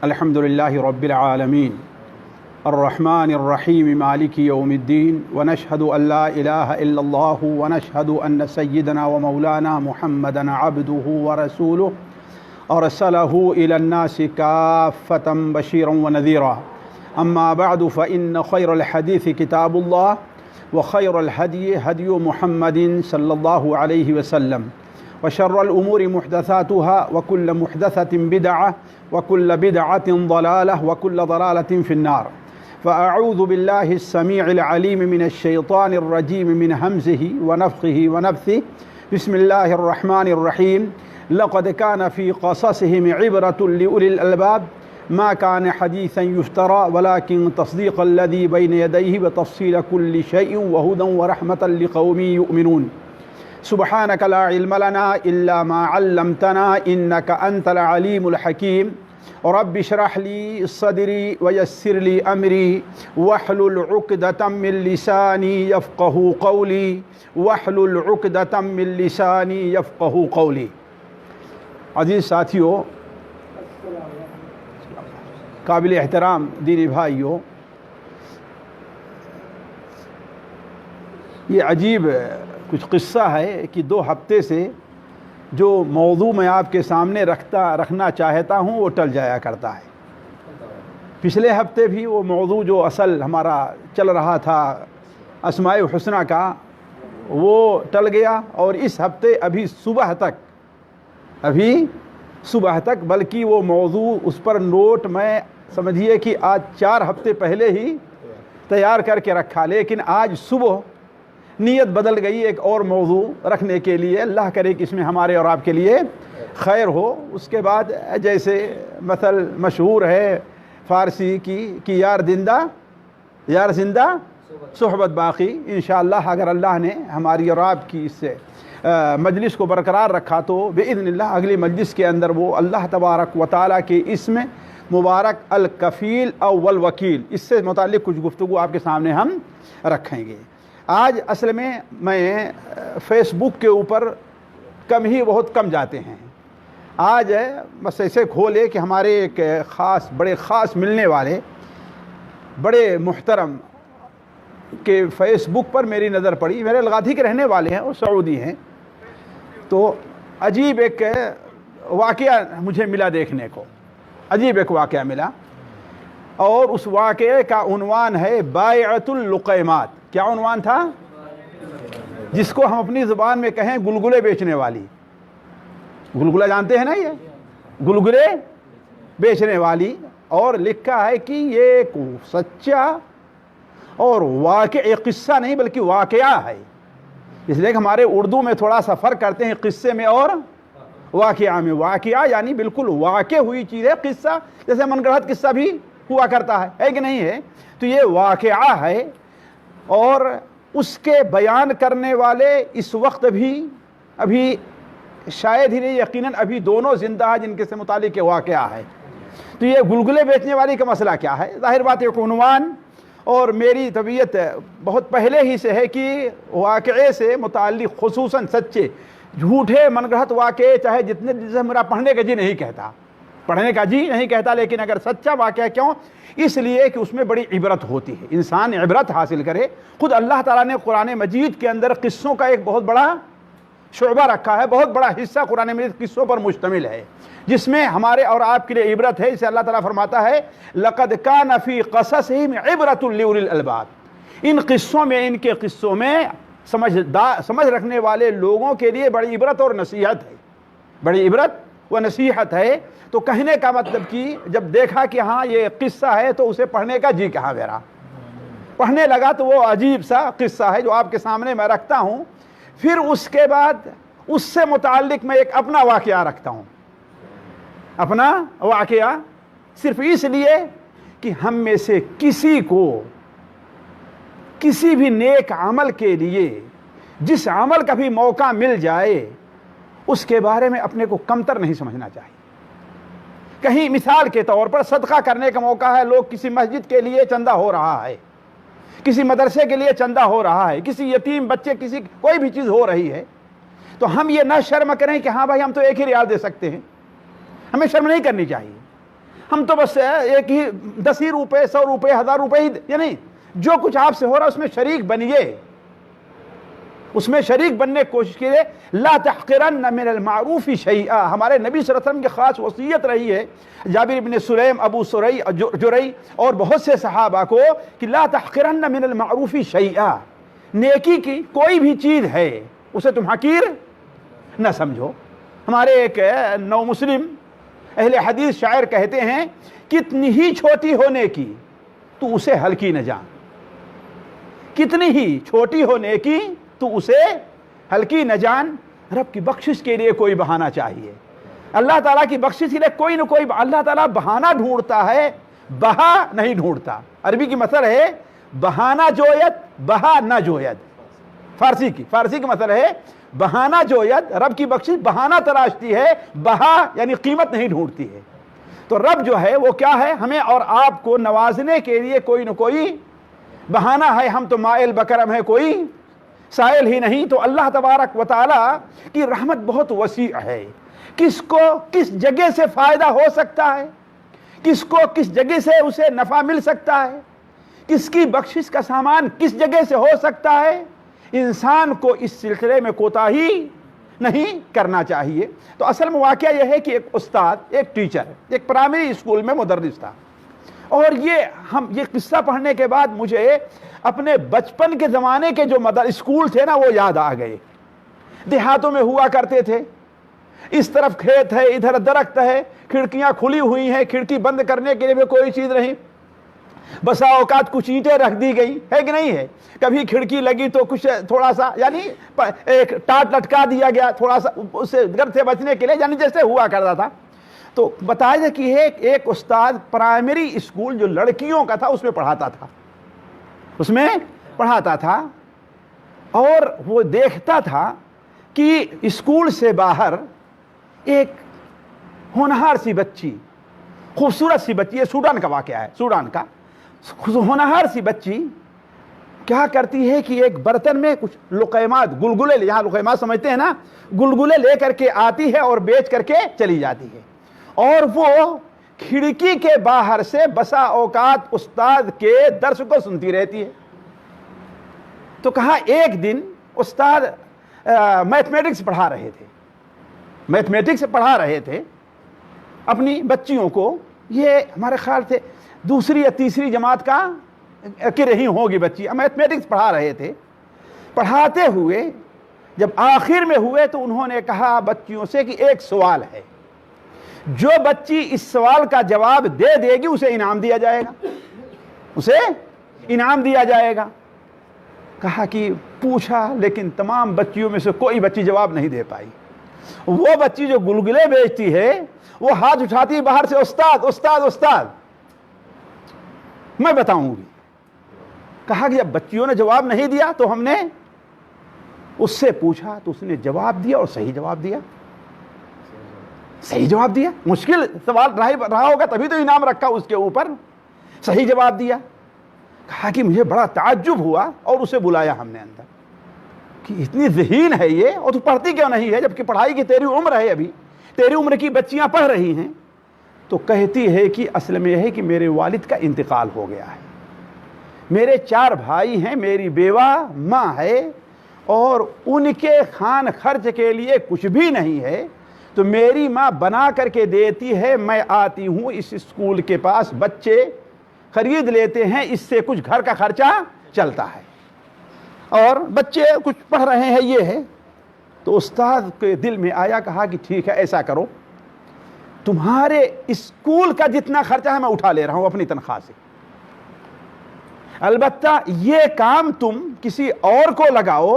الحمد لله رب العالمين الرحمن الرحيم مالك يوم الدين ونشهد أن لا إله إلا الله ونشهد أن سيدنا ومولانا محمدا عبده ورسوله أرسله إلى الناس كافة بشيرا ونذيرا. أما بعد فإن خير الحديث كتاب الله وخير الهدي هدي محمد صلى الله عليه وسلم وشر الأمور محدثاتها وكل محدثة بدعة وكل بدعة ضلالة وكل ضلالة في النار. فأعوذ بالله السميع العليم من الشيطان الرجيم من همزه ونفخه ونفثه. بسم الله الرحمن الرحيم. لقد كان في قصصهم عبرة لأولي الألباب ما كان حديثا يفترى ولكن تصديق الذي بين يديه وتفصيل كل شيء وهدى ورحمة لقوم يؤمنون. سبحانك لا علم لنا إلا ما علمتنا إنك أنت العليم الحكيم. رب اشرح لي صدري ويسر لي أمري واحلل عقدة من لساني يفقه قولي واحلل عقدة من لساني يفقه قولي. عزیز ساتھیوں، قابل احترام دینی بھائیوں، یہ عجیب کچھ قصہ ہے کہ 2 ہفتے سے جو موضوع میں آپ کے سامنے رکھنا چاہتا ہوں وہ ٹل جایا کرتا ہے. پچھلے ہفتے بھی وہ موضوع جو اصل ہمارا چل رہا تھا اسماء الحسنہ کا وہ ٹل گیا، اور اس ہفتے ابھی صبح تک بلکہ وہ موضوع اس پر نوٹ میں سمجھیے کہ آج 4 ہفتے پہلے ہی تیار کر کے رکھا، لیکن آج صبح نیت بدل گئی ایک اور موضوع رکھنے کے لیے. اللہ کرے کہ اس میں ہمارے اور آپ کے لیے خیر ہو. اس کے بعد جیسے مثل مشہور ہے فارسی کی کہ یار زندہ صحبت باقی. انشاءاللہ اگر اللہ نے ہماری اور آپ کی اس سے مجلس کو برقرار رکھا تو باذن اللہ اگلی مجلس کے اندر وہ اللہ تبارک و تعالیٰ کے اسم مبارک الکفیل او الوکیل اس سے متعلق کچھ گفتگو آپ کے سامنے ہم رکھیں گے. آج اصل میں فیس بک کے اوپر بہت کم جاتے ہیں. آج بس ایسے کھولے کہ ہمارے ایک بڑے خاص ملنے والے بڑے محترم کے فیس بک پر میری نظر پڑی. میرے الغادھی کے رہنے والے ہیں اور سعودی ہیں. تو عجیب ایک واقعہ مجھے ملا دیکھنے کو، عجیب ایک واقعہ ملا، اور اس واقعے کا عنوان ہے بائعۃ اللقیمات. کیا عنوان تھا؟ جس کو ہم اپنی زبان میں کہیں گلگلے بیچنے والی. گلگلہ جانتے ہیں نا، یہ گلگلے بیچنے والی. اور لکھا ہے کہ یہ ایک سچا اور واقعہ، ایک قصہ نہیں بلکہ واقعہ ہے. اس لیے کہ ہمارے اردو میں تھوڑا سا فرق کرتے ہیں قصے میں اور واقعہ میں. واقعہ یعنی بالکل واقع ہوئی چیز ہے، قصہ جیسے من گڑھت قصہ بھی ہوا کرتا ہے کہ نہیں ہے. تو یہ واقعہ ہے، اور اس کے بیان کرنے والے اس وقت بھی ابھی شاید ہی نہیں، یقیناً ابھی دونوں زندہ ہیں جن کے سے متعلق واقعہ ہے. تو یہ گلگلے بیچنے والی کا مسئلہ کیا ہے؟ ظاہر بات ہے عنوان، اور میری طبیعت بہت پہلے ہی سے ہے کہ واقعے سے متعلق خصوصاً سچے جھوٹے من گڑھت واقعے چاہے جتنے، جسے میرا پڑھنے کا جی نہیں کہتا، لیکن اگر سچا واقعہ کیوں؟ اس لیے کہ اس میں بڑی عبرت ہوتی ہے، انسان عبرت حاصل کرے. خود اللہ تعالیٰ نے قرآن مجید کے اندر قصوں کا ایک بہت بڑا شعبہ رکھا ہے، بہت بڑا حصہ قرآن مجید قصوں پر مشتمل ہے، جس میں ہمارے اور آپ کے لیے عبرت ہے. اسے اللہ تعالیٰ فرماتا ہے لقد کان فی قصصہم عبرۃ لأولی الالباب. ان قصوں میں سمجھ رکھنے والے لوگوں کے لیے بڑی عبرت اور نصیحت ہے، بڑی عبرت و نصیحت ہے. تو کہنے کا مطلب کہ جب دیکھا کہ ہاں یہ قصہ ہے تو اسے پڑھنے کا جی کہا میرا. پڑھنے لگا تو وہ عجیب سا قصہ ہے جو آپ کے سامنے میں رکھتا ہوں. پھر اس کے بعد اس سے متعلق میں ایک اپنا واقعہ رکھتا ہوں، اپنا واقعہ صرف اس لیے کہ ہم میں سے کسی کو کسی بھی نیک عمل کے لیے جس عمل کا بھی موقع مل جائے اس کے بارے میں اپنے کو کمتر نہیں سمجھنا چاہیے. کہیں مثال کے طور پر صدقہ کرنے کا موقع ہے، لوگ کسی مسجد کے لیے چندہ ہو رہا ہے، کسی مدرسے کے لیے چندہ ہو رہا ہے، کسی یتیم بچے کسی کوئی بھی چیز ہو رہی ہے، تو ہم یہ نہ شرم کریں کہ ہاں بھائی ہم تو 1 ہی ریال دے سکتے ہیں. ہمیں شرم نہیں کرنی چاہیے. ہم تو بس ایک ہی 10 ہی روپے 100 روپے 1000 روپے ہی، یعنی جو کچھ آپ سے ہو رہا ہے اس میں شریک بنیے، اس میں شریک بننے کی کوشش کیجیے. لا تحقرن من المعروف شیئا، ہمارے نبی صلی اللہ علیہ وسلم کی خاص وصیت رہی ہے جابر بن سلیم، ابو جرئی اور بہت سے صحابہ کو کہ لا تحقرن من المعروف شیئا، نیکی کی کوئی بھی چیز ہے اسے تم حقیر نہ سمجھو. ہمارے ایک نو مسلم اہل حدیث شاعر کہتے ہیں کتنی ہی چھوٹی ہونے کی تو اسے ہلکی نہ جان، کتنی ہی چھوٹی ہونے کی تو اسے ہلکی نہ جان. رب کی بخشش کے لیے کوئی بہانہ چاہیے، اللہ تعالیٰ کی بخشش کے لیے کوئی نہ کوئی، اللہ تعالیٰ بہانہ ڈھونڈتا ہے، بہا نہیں ڈھونڈتا. عربی کی مثل ہے بہانہ جوید بہا نہ جوید، فارسی کی مثل ہے بہانہ جوید، رب کی بخشش بہانہ تلاشتی ہے، بہا یعنی قیمت نہیں ڈھونڈتی ہے. تو رب جو ہے وہ کیا ہے، ہمیں اور آپ کو نوازنے کے لیے کوئی نہ کوئی بہانہ ہے. ہم تو مائل بکرم ہے، کوئی سائل ہی نہیں. تو اللہ تبارک و تعالیٰ کی رحمت بہت وسیع ہے، کس کو کس جگہ سے فائدہ ہو سکتا ہے، کس کو کس جگہ سے اسے نفع مل سکتا ہے، کس کی بخشش کا سامان کس جگہ سے ہو سکتا ہے، انسان کو اس سلسلے میں کوتاہی نہیں کرنا چاہیے. تو اصل میں واقعہ یہ ہے کہ ایک استاد، ایک ٹیچر ایک پرائمری اسکول میں مدرس تھا، اور یہ قصہ پڑھنے کے بعد مجھے اپنے بچپن کے زمانے کے جو اسکول تھے نا وہ یاد آ گئے. دیہاتوں میں ہوا کرتے تھے، اس طرف کھیت ہے، ادھر درخت ہے، کھڑکیاں کھلی ہوئی ہیں، کھڑکی بند کرنے کے لیے بھی کوئی چیز نہیں، بسا اوقات کچھ اینٹیں رکھ دی گئی ہے کہ نہیں ہے، کبھی کھڑکی لگی تو کچھ تھوڑا سا یعنی ایک ٹاٹ لٹکا دیا گیا تھوڑا سا اس گرد سے بچنے کے لیے، یعنی جیسے ہوا کرتا تھا. تو بتایا کہ ایک استاد پرائمری اسکول جو لڑکیوں کا تھا اس میں پڑھاتا تھا، اور وہ دیکھتا تھا کہ اسکول سے باہر ایک ہونہار سی بچی، خوبصورت سی بچی، یہ سوڈان کا واقعہ ہے، سوڈان کا ہونہار سی بچی کیا کرتی ہے کہ ایک برتن میں کچھ لقیمات، گلگلے، یہاں لقیمات سمجھتے ہیں نا، گلگلے لے کر کے آتی ہے اور بیچ کر کے چلی جاتی ہے، اور وہ کھڑکی کے باہر سے بسا اوقات استاد کے درس کو سنتی رہتی ہے. تو کہا ایک دن استاد میتھمیٹکس پڑھا رہے تھے اپنی بچیوں کو، یہ ہمارے خیال سے دوسری یا تیسری جماعت کا کہ رہی ہوگی بچی، میتھمیٹکس پڑھا رہے تھے. پڑھاتے ہوئے جب آخر میں ہوئے تو انہوں نے کہا بچیوں سے کہ ایک سوال ہے، جو بچی اس سوال کا جواب دے دے گی اسے انعام دیا جائے گا. کہا کہ پوچھا، لیکن تمام بچیوں میں سے کوئی بچی جواب نہیں دے پائی. وہ بچی جو گلگلے بیچتی ہے وہ ہاتھ اٹھاتی باہر سے، استاد استاد استاد میں بتاؤں گی. کہا کہ جب بچیوں نے جواب نہیں دیا تو ہم نے اس سے پوچھا تو اس نے جواب دیا، اور صحیح جواب دیا. مشکل سوال رہا ہوگا تبھی تو انعام رکھا اس کے اوپر، صحیح جواب دیا. کہا کہ مجھے بڑا تعجب ہوا، اور اسے بلایا ہم نے اندر کہ اتنی ذہین ہے یہ، اور تو پڑھتی کیوں نہیں ہے جبکہ پڑھائی کی تیری عمر ہے، ابھی تیری عمر کی بچیاں پڑھ رہی ہیں. تو کہتی ہے کہ اصل میں یہ ہے کہ میرے والد کا انتقال ہو گیا ہے، میرے 4 بھائی ہیں، میری بیوہ ماں ہے، اور ان کے خان خرچ کے لیے کچھ بھی نہیں ہے، تو میری ماں بنا کر کے دیتی ہے، میں آتی ہوں اس اسکول کے پاس، بچے خرید لیتے ہیں، اس سے کچھ گھر کا خرچہ چلتا ہے، اور بچے کچھ پڑھ رہے ہیں، یہ ہے. تو استاد کے دل میں آیا، کہا کہ ٹھیک ہے ایسا کرو، تمہارے اسکول کا جتنا خرچہ ہے میں اٹھا لے رہا ہوں اپنی تنخواہ سے، البتہ یہ کام تم کسی اور کو لگاؤ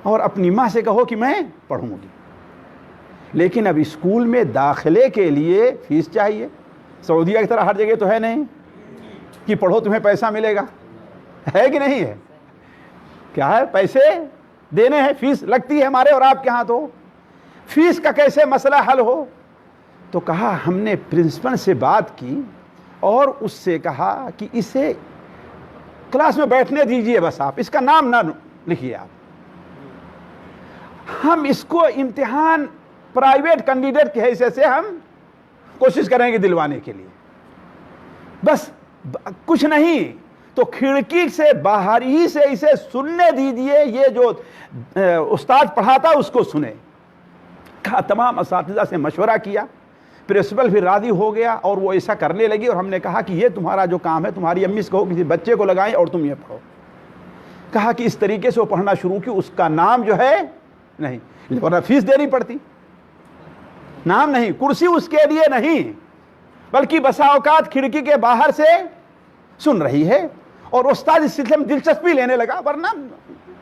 اور اپنی ماں سے کہو کہ میں پڑھوں گی. لیکن اب اسکول میں داخلے کے لیے فیس چاہیے. سعودیہ کی طرح ہر جگہ تو ہے نہیں کہ پڑھو تمہیں پیسہ ملے گا، ہے کہ نہیں ہے؟ کیا ہے، پیسے دینے ہیں، فیس لگتی ہے ہمارے اور آپ کے ہاں. تو فیس کا کیسے مسئلہ حل ہو؟ تو کہا ہم نے پرنسپل سے بات کی اور اس سے کہا کہ اسے کلاس میں بیٹھنے دیجئے، بس آپ اس کا نام نہ لکھیے، ہم اس کو امتحان پرائیویٹ کینڈیڈیٹ کی حیثیت سے ہم کوشش کریں گے دلوانے کے لیے، بس کچھ نہیں تو کھڑکی سے باہر ہی سے اسے سننے دیجیے، یہ جو استاد پڑھاتا اس کو سنے۔ کہا تمام اساتذہ سے مشورہ کیا، پرنسپل بھی راضی ہو گیا اور وہ ایسا کرنے لگی، اور ہم نے کہا کہ یہ تمہارا جو کام ہے، تمہاری امی سے کہو کسی بچے کو لگائیں اور تم یہ پڑھو۔ کہا کہ اس طریقے سے وہ پڑھنا شروع کی، اس کا نام جو ہے نہیں، ورنہ فیس دینی پڑتی، نام نہیں، کرسی اس کے لیے نہیں، بلکہ بسا اوقات کھڑکی کے باہر سے سن رہی ہے، اور استاد اس سلسلے میں دلچسپی لینے لگا، ورنہ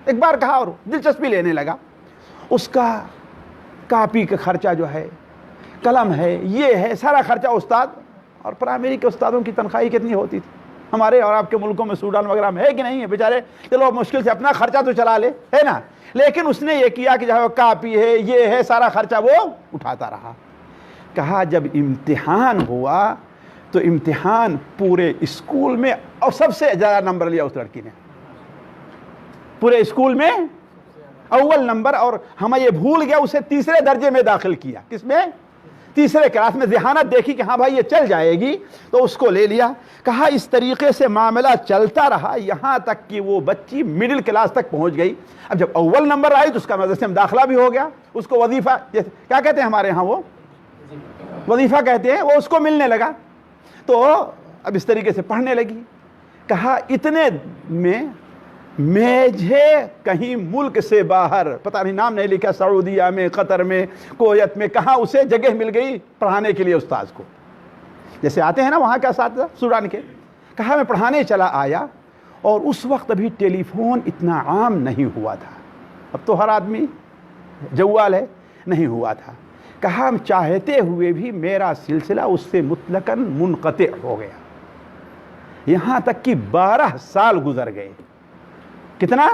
ایک بار کہا اور دلچسپی لینے لگا۔ اس کا کاپی کا خرچہ جو ہے، قلم ہے، یہ ہے، سارا خرچہ استاد، اور پرائمری کے استادوں کی تنخواہ کتنی ہوتی تھی ہمارے اور آپ کے ملکوں میں، سوڈان وغیرہ میں ہے کہ نہیں ہے بیچارے، چلو مشکل سے اپنا خرچہ تو چلا لے، ہے نا، لیکن اس نے یہ کیا کہ جہاں کاپی ہے، یہ ہے، سارا خرچہ وہ اٹھاتا رہا۔ کہا جب امتحان ہوا تو امتحان پورے اسکول میں اور سب سے زیادہ نمبر لیا اس لڑکی نے، پورے اسکول میں اول نمبر، اور ہمیں یہ بھول گیا اسے تیسرے درجے میں داخل کیا، کس میں؟ تیسرے کلاس میں۔ ذہانت دیکھی کہ ہاں بھائی یہ چل جائے گی تو اس کو لے لیا۔ کہا اس طریقے سے معاملہ چلتا رہا یہاں تک کہ وہ بچی مڈل کلاس تک پہنچ گئی۔ اب جب اول نمبر آئی تو اس کا مدرسے میں داخلہ بھی ہو گیا، اس کو وظیفہ کیا کہتے ہیں ہمارے ہاں، وہ وظیفہ کہتے ہیں، وہ اس کو ملنے لگا، تو اب اس طریقے سے پڑھنے لگی۔ کہا اتنے میں مجھے کہیں ملک سے باہر، پتہ نہیں نام نہیں لکھا، سعودیہ میں، قطر میں، کویت میں، کہاں اسے جگہ مل گئی پڑھانے کے لیے استاذ کو، جیسے آتے ہیں نا وہاں کے اساتذہ سوڈان کے۔ کہا میں پڑھانے چلا آیا، اور اس وقت ابھی ٹیلی فون اتنا عام نہیں ہوا تھا، اب تو ہر آدمی جوال ہے، نہیں ہوا تھا۔ کہا ہم چاہتے ہوئے بھی میرا سلسلہ اس سے مطلقاً منقطع ہو گیا، یہاں تک کہ 12 سال گزر گئے۔ کتنا؟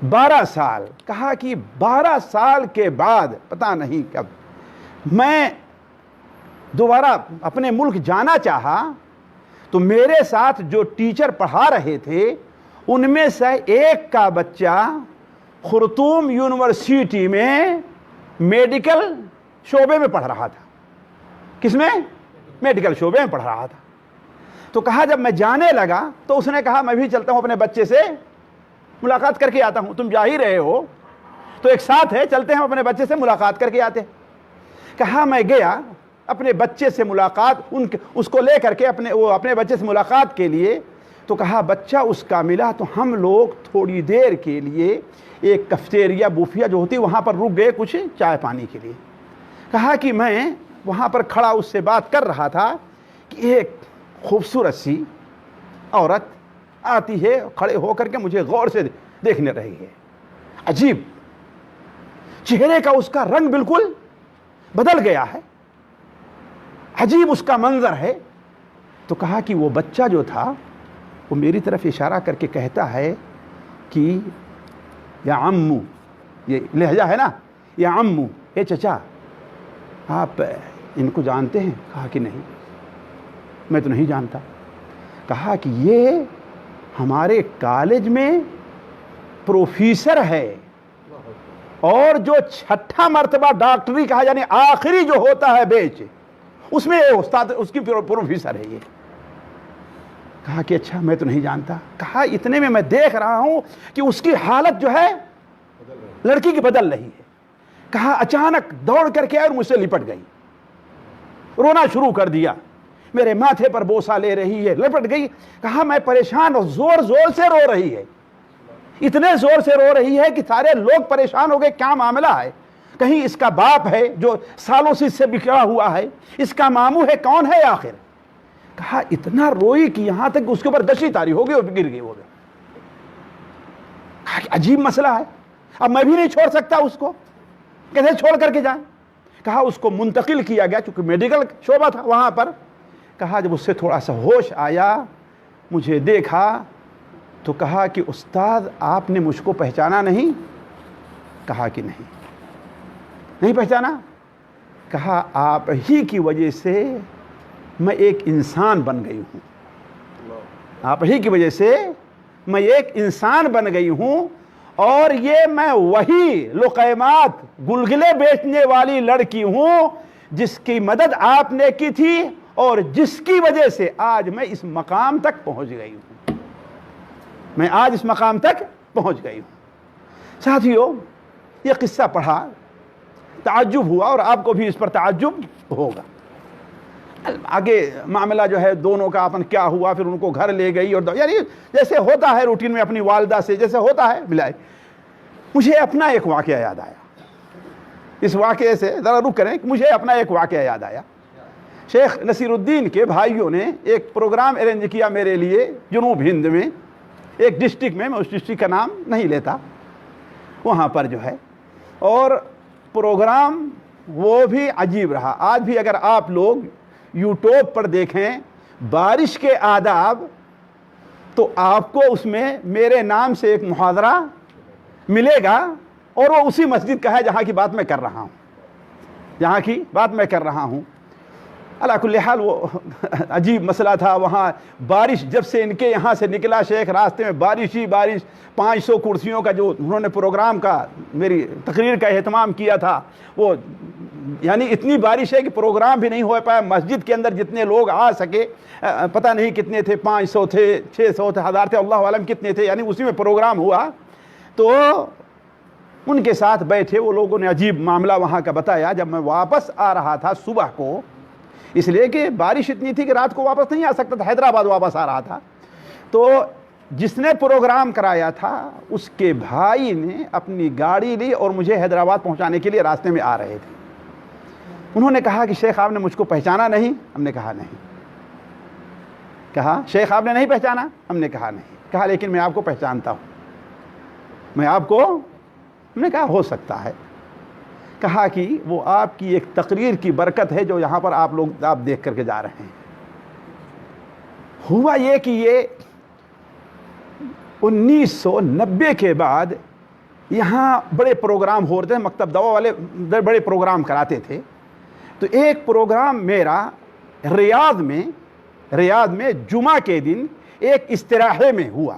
12 سال۔ کہا کہ 12 سال کے بعد پتہ نہیں کب میں دوبارہ اپنے ملک جانا چاہا تو میرے ساتھ جو ٹیچر پڑھا رہے تھے ان میں سے ایک کا بچہ خرطوم یونیورسٹی میں میڈیکل شعبے میں پڑھ رہا تھا۔ کس میں؟ میڈیکل شعبے میں پڑھ رہا تھا۔ تو کہا جب میں جانے لگا تو اس نے کہا میں بھی چلتا ہوں اپنے بچے سے ملاقات کر کے آتا ہوں، تم جا ہی رہے ہو تو ایک ساتھ ہے، چلتے ہیں اپنے بچے سے ملاقات کر کے آتے ہیں۔ کہا میں گیا اپنے بچے سے ملاقات اس کو لے کر کے اپنے بچے سے ملاقات کے لیے، تو کہا بچہ اس کا ملا تو ہم لوگ تھوڑی دیر کے لیے ایک کیفیٹیریا بوفیا جو ہوتی وہاں پر رک گئے کچھ چائے پانی کے لیے۔ کہا کہ میں وہاں پر کھڑا اس سے بات کر رہا تھا کہ ایک خوبصورت سی عورت آتی ہے، کھڑے ہو کر کے مجھے غور سے دیکھنے رہی ہے، عجیب چہرے کا اس کا رنگ بالکل بدل گیا ہے، عجیب اس کا منظر ہے۔ تو کہا کہ وہ بچہ جو تھا وہ میری طرف اشارہ کر کے کہتا ہے کہ یا عمو، یہ لہجہ ہے نا، یا عمو، اے چچا آپ ان کو جانتے ہیں؟ کہا کہ نہیں، میں تو نہیں جانتا۔ کہا کہ یہ ہمارے کالج میں پروفیسر ہے، اور جو 6واں مرتبہ ڈاکٹری کہا یعنی آخری جو ہوتا ہے بیچ، اس میں استاد اس کی پروفیسر ہے یہ۔ کہا کہ اچھا میں تو نہیں جانتا۔ کہا اتنے میں دیکھ رہا ہوں کہ اس کی حالت جو ہے لڑکی کی بدل رہی ہے۔ کہا اچانک دوڑ کر کے اور مجھ سے لپٹ گئی، رونا شروع کر دیا، میرے ماتھے پر بوسہ لے رہی ہے، لپٹ گئی۔ کہا میں پریشان، اور زور زور سے رو رہی ہے، اتنے زور سے رو رہی ہے کہ سارے لوگ پریشان ہو گئے، کیا معاملہ ہے؟ کہیں اس کا باپ ہے جو سالوں سے اس سے بکھرا ہوا ہے، اس کا ماموں ہے، کون ہے آخر؟ کہا اتنا روئی کہ یہاں تک اس کے اوپر دشی تاری ہو گئی اور گر گئی ہو گیا۔ کہا کہ عجیب مسئلہ ہے، اب میں بھی نہیں چھوڑ سکتا اس کو، کیسے چھوڑ کر کے جائیں؟ کہا اس کو منتقل کیا گیا چونکہ میڈیکل شعبہ تھا وہاں پر۔ کہا جب اس سے تھوڑا سا ہوش آیا، مجھے دیکھا تو کہا کہ استاد آپ نے مجھ کو پہچانا نہیں؟ کہا کہ نہیں پہچانا۔ کہا آپ ہی کی وجہ سے میں ایک انسان بن گئی ہوں، آپ ہی کی وجہ سے میں ایک انسان بن گئی ہوں، اور یہ میں وہی لقیمات گلگلے بیچنے والی لڑکی ہوں جس کی مدد آپ نے کی تھی اور جس کی وجہ سے آج میں اس مقام تک پہنچ گئی ہوں. میں آج اس مقام تک پہنچ گئی ہوں. ساتھیو، یہ قصہ پڑھا، تعجب ہوا، اور آپ کو بھی اس پر تعجب ہوگا. آگے معاملہ جو ہے دونوں کا اپن کیا ہوا، پھر ان کو گھر لے گئی، اور یعنی جیسے ہوتا ہے روٹین میں اپنی والدہ سے جیسے ہوتا ہے ملائی. مجھے اپنا ایک واقعہ یاد آیا. اس واقعے سے ذرا رک کریں، مجھے اپنا ایک واقعہ یاد آیا. شیخ نصیر الدین کے بھائیوں نے ایک پروگرام ارینج کیا میرے لیے جنوب ہند میں ایک ڈسٹرکٹ میں اس ڈسٹرکٹ کا نام نہیں لیتا، وہاں پر جو ہے، اور پروگرام وہ بھی عجیب رہا. آج بھی اگر آپ لوگ یوٹیوب پر دیکھیں بارش کے آداب تو آپ کو اس میں میرے نام سے ایک محاضرہ ملے گا، اور وہ اسی مسجد کا ہے جہاں کی بات میں کر رہا ہوں. اللہ کل حال وہ عجیب مسئلہ تھا. وہاں بارش جب سے ان کے یہاں سے نکلا شیخ، راستے میں بارش ہی بارش. 500 کرسیوں کا جو انہوں نے پروگرام کا میری تقریر کا اہتمام کیا تھا، وہ یعنی اتنی بارش ہے کہ پروگرام بھی نہیں ہو پایا. مسجد کے اندر جتنے لوگ آ سکے پتہ نہیں کتنے تھے، 500 تھے، 600 تھے، 1000 تھے، اللہ عالم کتنے تھے. یعنی اسی میں پروگرام ہوا. تو ان کے ساتھ بیٹھے، وہ لوگوں نے عجیب معاملہ وہاں کا بتایا. جب میں واپس آ رہا تھا صبح کو، اس لیے کہ بارش اتنی تھی کہ رات کو واپس نہیں آ سکتا تھا، حیدرآباد واپس آ رہا تھا. تو جس نے پروگرام کرایا تھا اس کے بھائی نے اپنی گاڑی لی اور مجھے حیدرآباد پہنچانے کے لیے راستے میں آ رہے تھے. انہوں نے کہا کہ شیخ آپ نے مجھ کو پہچانا نہیں؟ ہم نے کہا نہیں. کہا شیخ آپ نے نہیں پہچانا؟ ہم نے کہا نہیں. کہا لیکن میں آپ کو پہچانتا ہوں. میں آپ کو، ہم نے کہا ہو سکتا ہے. کہا کہ وہ آپ کی ایک تقریر کی برکت ہے جو یہاں پر آپ دیکھ کر کے جا رہے ہیں. ہوا یہ کہ یہ 1990 کے بعد یہاں بڑے پروگرام ہو رہے تھے. مکتب دوا والے بڑے پروگرام کراتے تھے. تو ایک پروگرام میرا ریاض میں جمعہ کے دن ایک استراحے میں ہوا،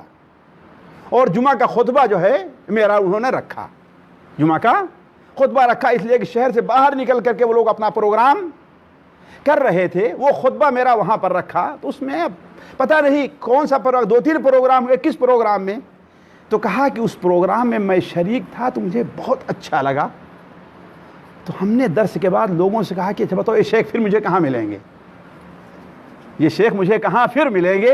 اور جمعہ کا خطبہ جو ہے میرا انہوں نے رکھا. جمعہ کا خطبہ رکھا اس لیے کہ شہر سے باہر نکل کر کے وہ لوگ اپنا پروگرام کر رہے تھے. وہ خطبہ میرا وہاں پر رکھا. تو اس میں پتہ نہیں کون سا پروگرام، 2-3 پروگرام ہوئے، کس پروگرام میں. تو کہا کہ اس پروگرام میں میں شریک تھا تو مجھے بہت اچھا لگا. تو ہم نے درس کے بعد لوگوں سے کہا کہ اچھا بتاؤ یہ شیخ پھر مجھے کہاں ملیں گے، یہ شیخ مجھے کہاں پھر ملیں گے.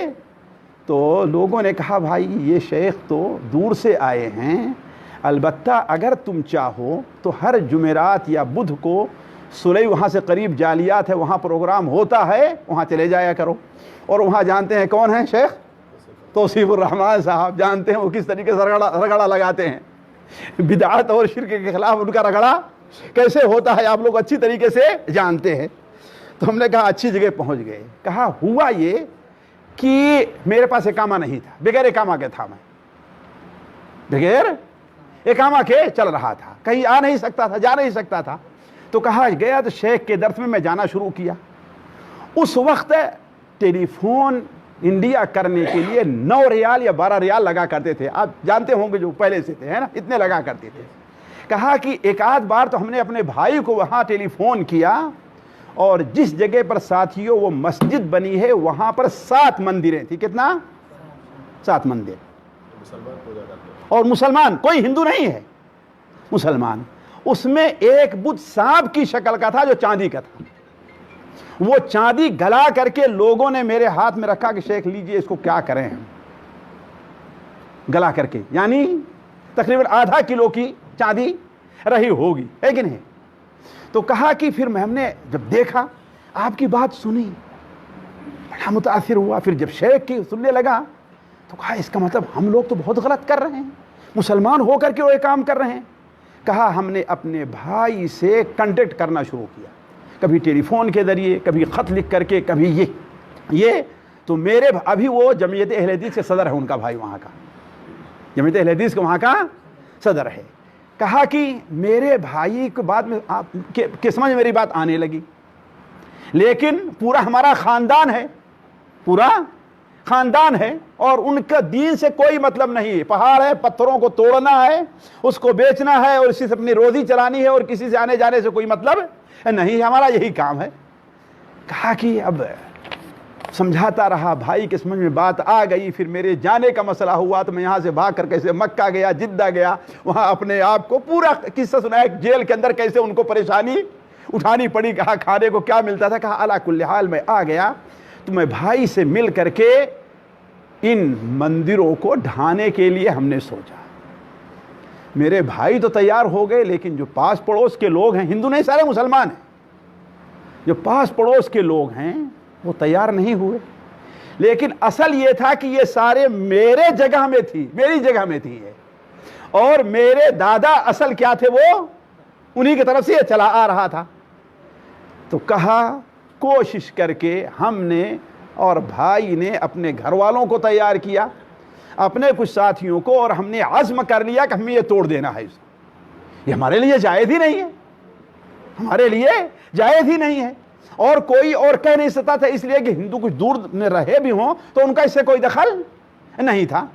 تو لوگوں نے کہا بھائی یہ شیخ تو دور سے آئے ہیں، البتہ اگر تم چاہو تو ہر جمعرات یا بدھ کو سلئی وہاں سے قریب جالیات ہے، وہاں پروگرام ہوتا ہے، وہاں چلے جایا کرو. اور وہاں جانتے ہیں کون ہیں شیخ توصیف الرحمان صاحب، جانتے ہیں وہ کس طریقے سے رگڑا لگاتے ہیں. بدعات اور شرک کے خلاف ان کا رگڑا کیسے ہوتا ہے آپ لوگ اچھی طریقے سے جانتے ہیں. تو ہم نے کہا اچھی جگہ پہنچ گئے. کہا ہوا یہ کہ میرے پاس اقامہ نہیں تھا، بغیر اقامہ کے تھا، میں بغیر اقامہ کے چل رہا تھا، کہیں آ نہیں سکتا تھا، جا نہیں سکتا تھا. تو کہا گیا تو شیخ کے درس میں جانا شروع کیا. اس وقت ٹیلی فون انڈیا کرنے کے لیے 9 ریال یا 12 ریال لگا کرتے تھے. آپ جانتے ہوں گے جو پہلے سے تھے، ہے نا، اتنے لگا کرتے تھے. کہا کہ ایک آدھ بار تو ہم نے اپنے بھائی کو وہاں ٹیلی فون کیا، اور جس جگہ پر ساتھیوں وہ مسجد بنی ہے وہاں پر 7 مندریں تھی. کتنا؟ 7 مندر. اور مسلمان، کوئی ہندو نہیں ہے، مسلمان. اس میں ایک بت سانپ کی شکل کا تھا جو چاندی کا تھا. وہ چاندی گلا کر کے لوگوں نے میرے ہاتھ میں رکھا کہ شیخ لیجئے اس کو کیا کریں ہم. گلا کر کے یعنی تقریباً آدھا کلو کی چاندی رہی ہوگی، ہے کہ نہیں. تو کہا کہ پھر ہم نے جب دیکھا، آپ کی بات سنی، بڑا متاثر ہوا. پھر جب شیخ کی سننے لگا تو کہا اس کا مطلب ہم لوگ تو بہت غلط کر رہے ہیں، مسلمان ہو کر کے وہ کام کر رہے ہیں. کہا ہم نے اپنے بھائی سے کنٹیکٹ کرنا شروع کیا، کبھی ٹیلی فون کے ذریعے، کبھی خط لکھ کر کے، کبھی یہ تو میرے ابھی وہ جمعیت اہل حدیث کے صدر ہے، ان کا بھائی وہاں کا جمعیت اہل حدیث کا وہاں کا صدر ہے. کہا کہ میرے بھائی کو بعد میں کہ سمجھ میری بات آنے لگی، لیکن پورا ہمارا خاندان ہے، پورا خاندان ہے، اور ان کا دین سے کوئی مطلب نہیں ہے. پہاڑ ہے، پتھروں کو توڑنا ہے، اس کو بیچنا ہے، اور اسی سے اپنی روزی چلانی ہے، اور کسی سے آنے جانے سے کوئی مطلب نہیں ہمارا یہی کام ہے. کہا کہ اب سمجھاتا رہا, بھائی کے سمجھ میں بات آ گئی. پھر میرے جانے کا مسئلہ ہوا تو میں یہاں سے بھاگ کر کیسے مکہ گیا, جدہ گیا, وہاں اپنے آپ کو پورا قصہ سنایا, جیل کے اندر کیسے ان کو پریشانی اٹھانی پڑی. کہا کھانے کو کیا ملتا تھا. کہا علی کل حال میں آ گیا تو میں بھائی سے مل کر کے ان مندروں کو ڈھانے کے لیے ہم نے سوچا. میرے بھائی تو تیار ہو گئے, لیکن جو پاس پڑوس کے لوگ ہیں, ہندو نہیں سارے مسلمان ہیں, جو پاس پڑوس کے لوگ ہیں وہ تیار نہیں ہوئے. لیکن اصل یہ تھا کہ یہ سارے میرے جگہ میں تھی, میری جگہ میں تھی, اور میرے دادا اصل کیا تھے, وہ انہی کی طرف سے یہ چلا آ رہا تھا. تو کہا کوشش کر کے ہم نے اور بھائی نے اپنے گھر والوں کو تیار کیا, اپنے کچھ ساتھیوں کو, اور ہم نے عزم کر لیا کہ ہمیں یہ توڑ دینا ہے. یہ ہمارے لیے جائز ہی نہیں ہے, ہمارے لیے جائز ہی نہیں ہے. اور کوئی اور کہہ نہیں سکتا تھا, اس لیے کہ ہندو کچھ دور میں رہے بھی ہوں تو ان کا اس سے کوئی دخل نہیں تھا.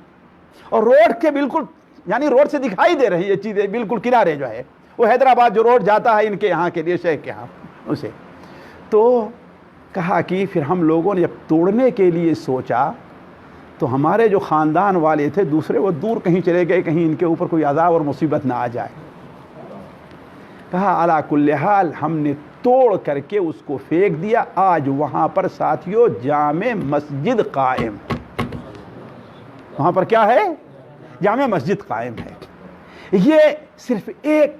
اور روڈ کے بالکل, یعنی روڈ سے دکھائی دے رہی یہ چیزیں, بالکل کنارے جو ہے وہ حیدرآباد جو روڈ جاتا ہے ان کے یہاں کے لیے, شیخ کے یہاں, اسے. تو کہا کہ پھر ہم لوگوں نے جب توڑنے کے لیے سوچا تو ہمارے جو خاندان والے تھے دوسرے, وہ دور کہیں چلے گئے, کہیں ان کے اوپر کوئی عذاب اور مصیبت نہ آ جائے. کہا علی کل حال ہم نے توڑ کر کے اس کو پھینک دیا. آج وہاں پر ساتھیوں جامع مسجد قائم ہے. وہاں پر کیا ہے؟ جامع مسجد قائم ہے. یہ صرف ایک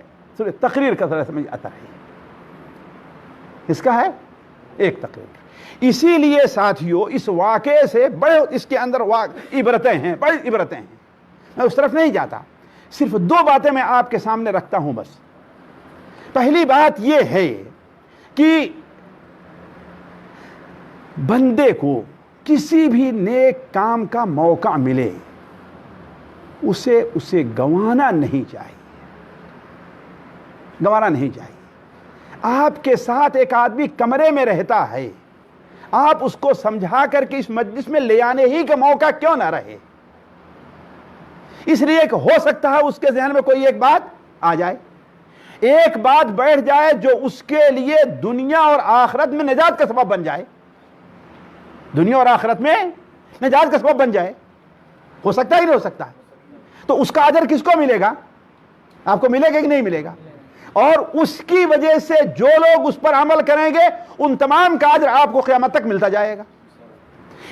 تقریر کا طرح سمجھ آتا ہے, اس کا ہے ایک تقریر. اسی لیے ساتھیوں اس واقعے سے بڑے, اس کے اندر عبرتیں ہیں, بڑی عبرتیں ہیں. میں اس طرف نہیں جاتا, صرف دو باتیں میں آپ کے سامنے رکھتا ہوں بس. پہلی بات یہ ہے کہ بندے کو کسی بھی نیک کام کا موقع ملے اسے گنوانا نہیں چاہیے, گنوانا نہیں چاہیے. آپ کے ساتھ ایک آدمی کمرے میں رہتا ہے, آپ اس کو سمجھا کر کے اس مجلس میں لے آنے ہی کا موقع کیوں نہ رہے. اس لیے کہ ہو سکتا ہے اس کے ذہن میں کوئی ایک بات آ جائے, ایک بات بیٹھ جائے جو اس کے لیے دنیا اور آخرت میں نجات کا سبب بن جائے, دنیا اور آخرت میں نجات کا سبب بن جائے. ہو سکتا ہی نہیں ہو سکتا. تو اس کا اجر کس کو ملے گا؟ آپ کو ملے گا کہ نہیں ملے گا؟ اور اس کی وجہ سے جو لوگ اس پر عمل کریں گے ان تمام کا اجر آپ کو قیامت تک ملتا جائے گا.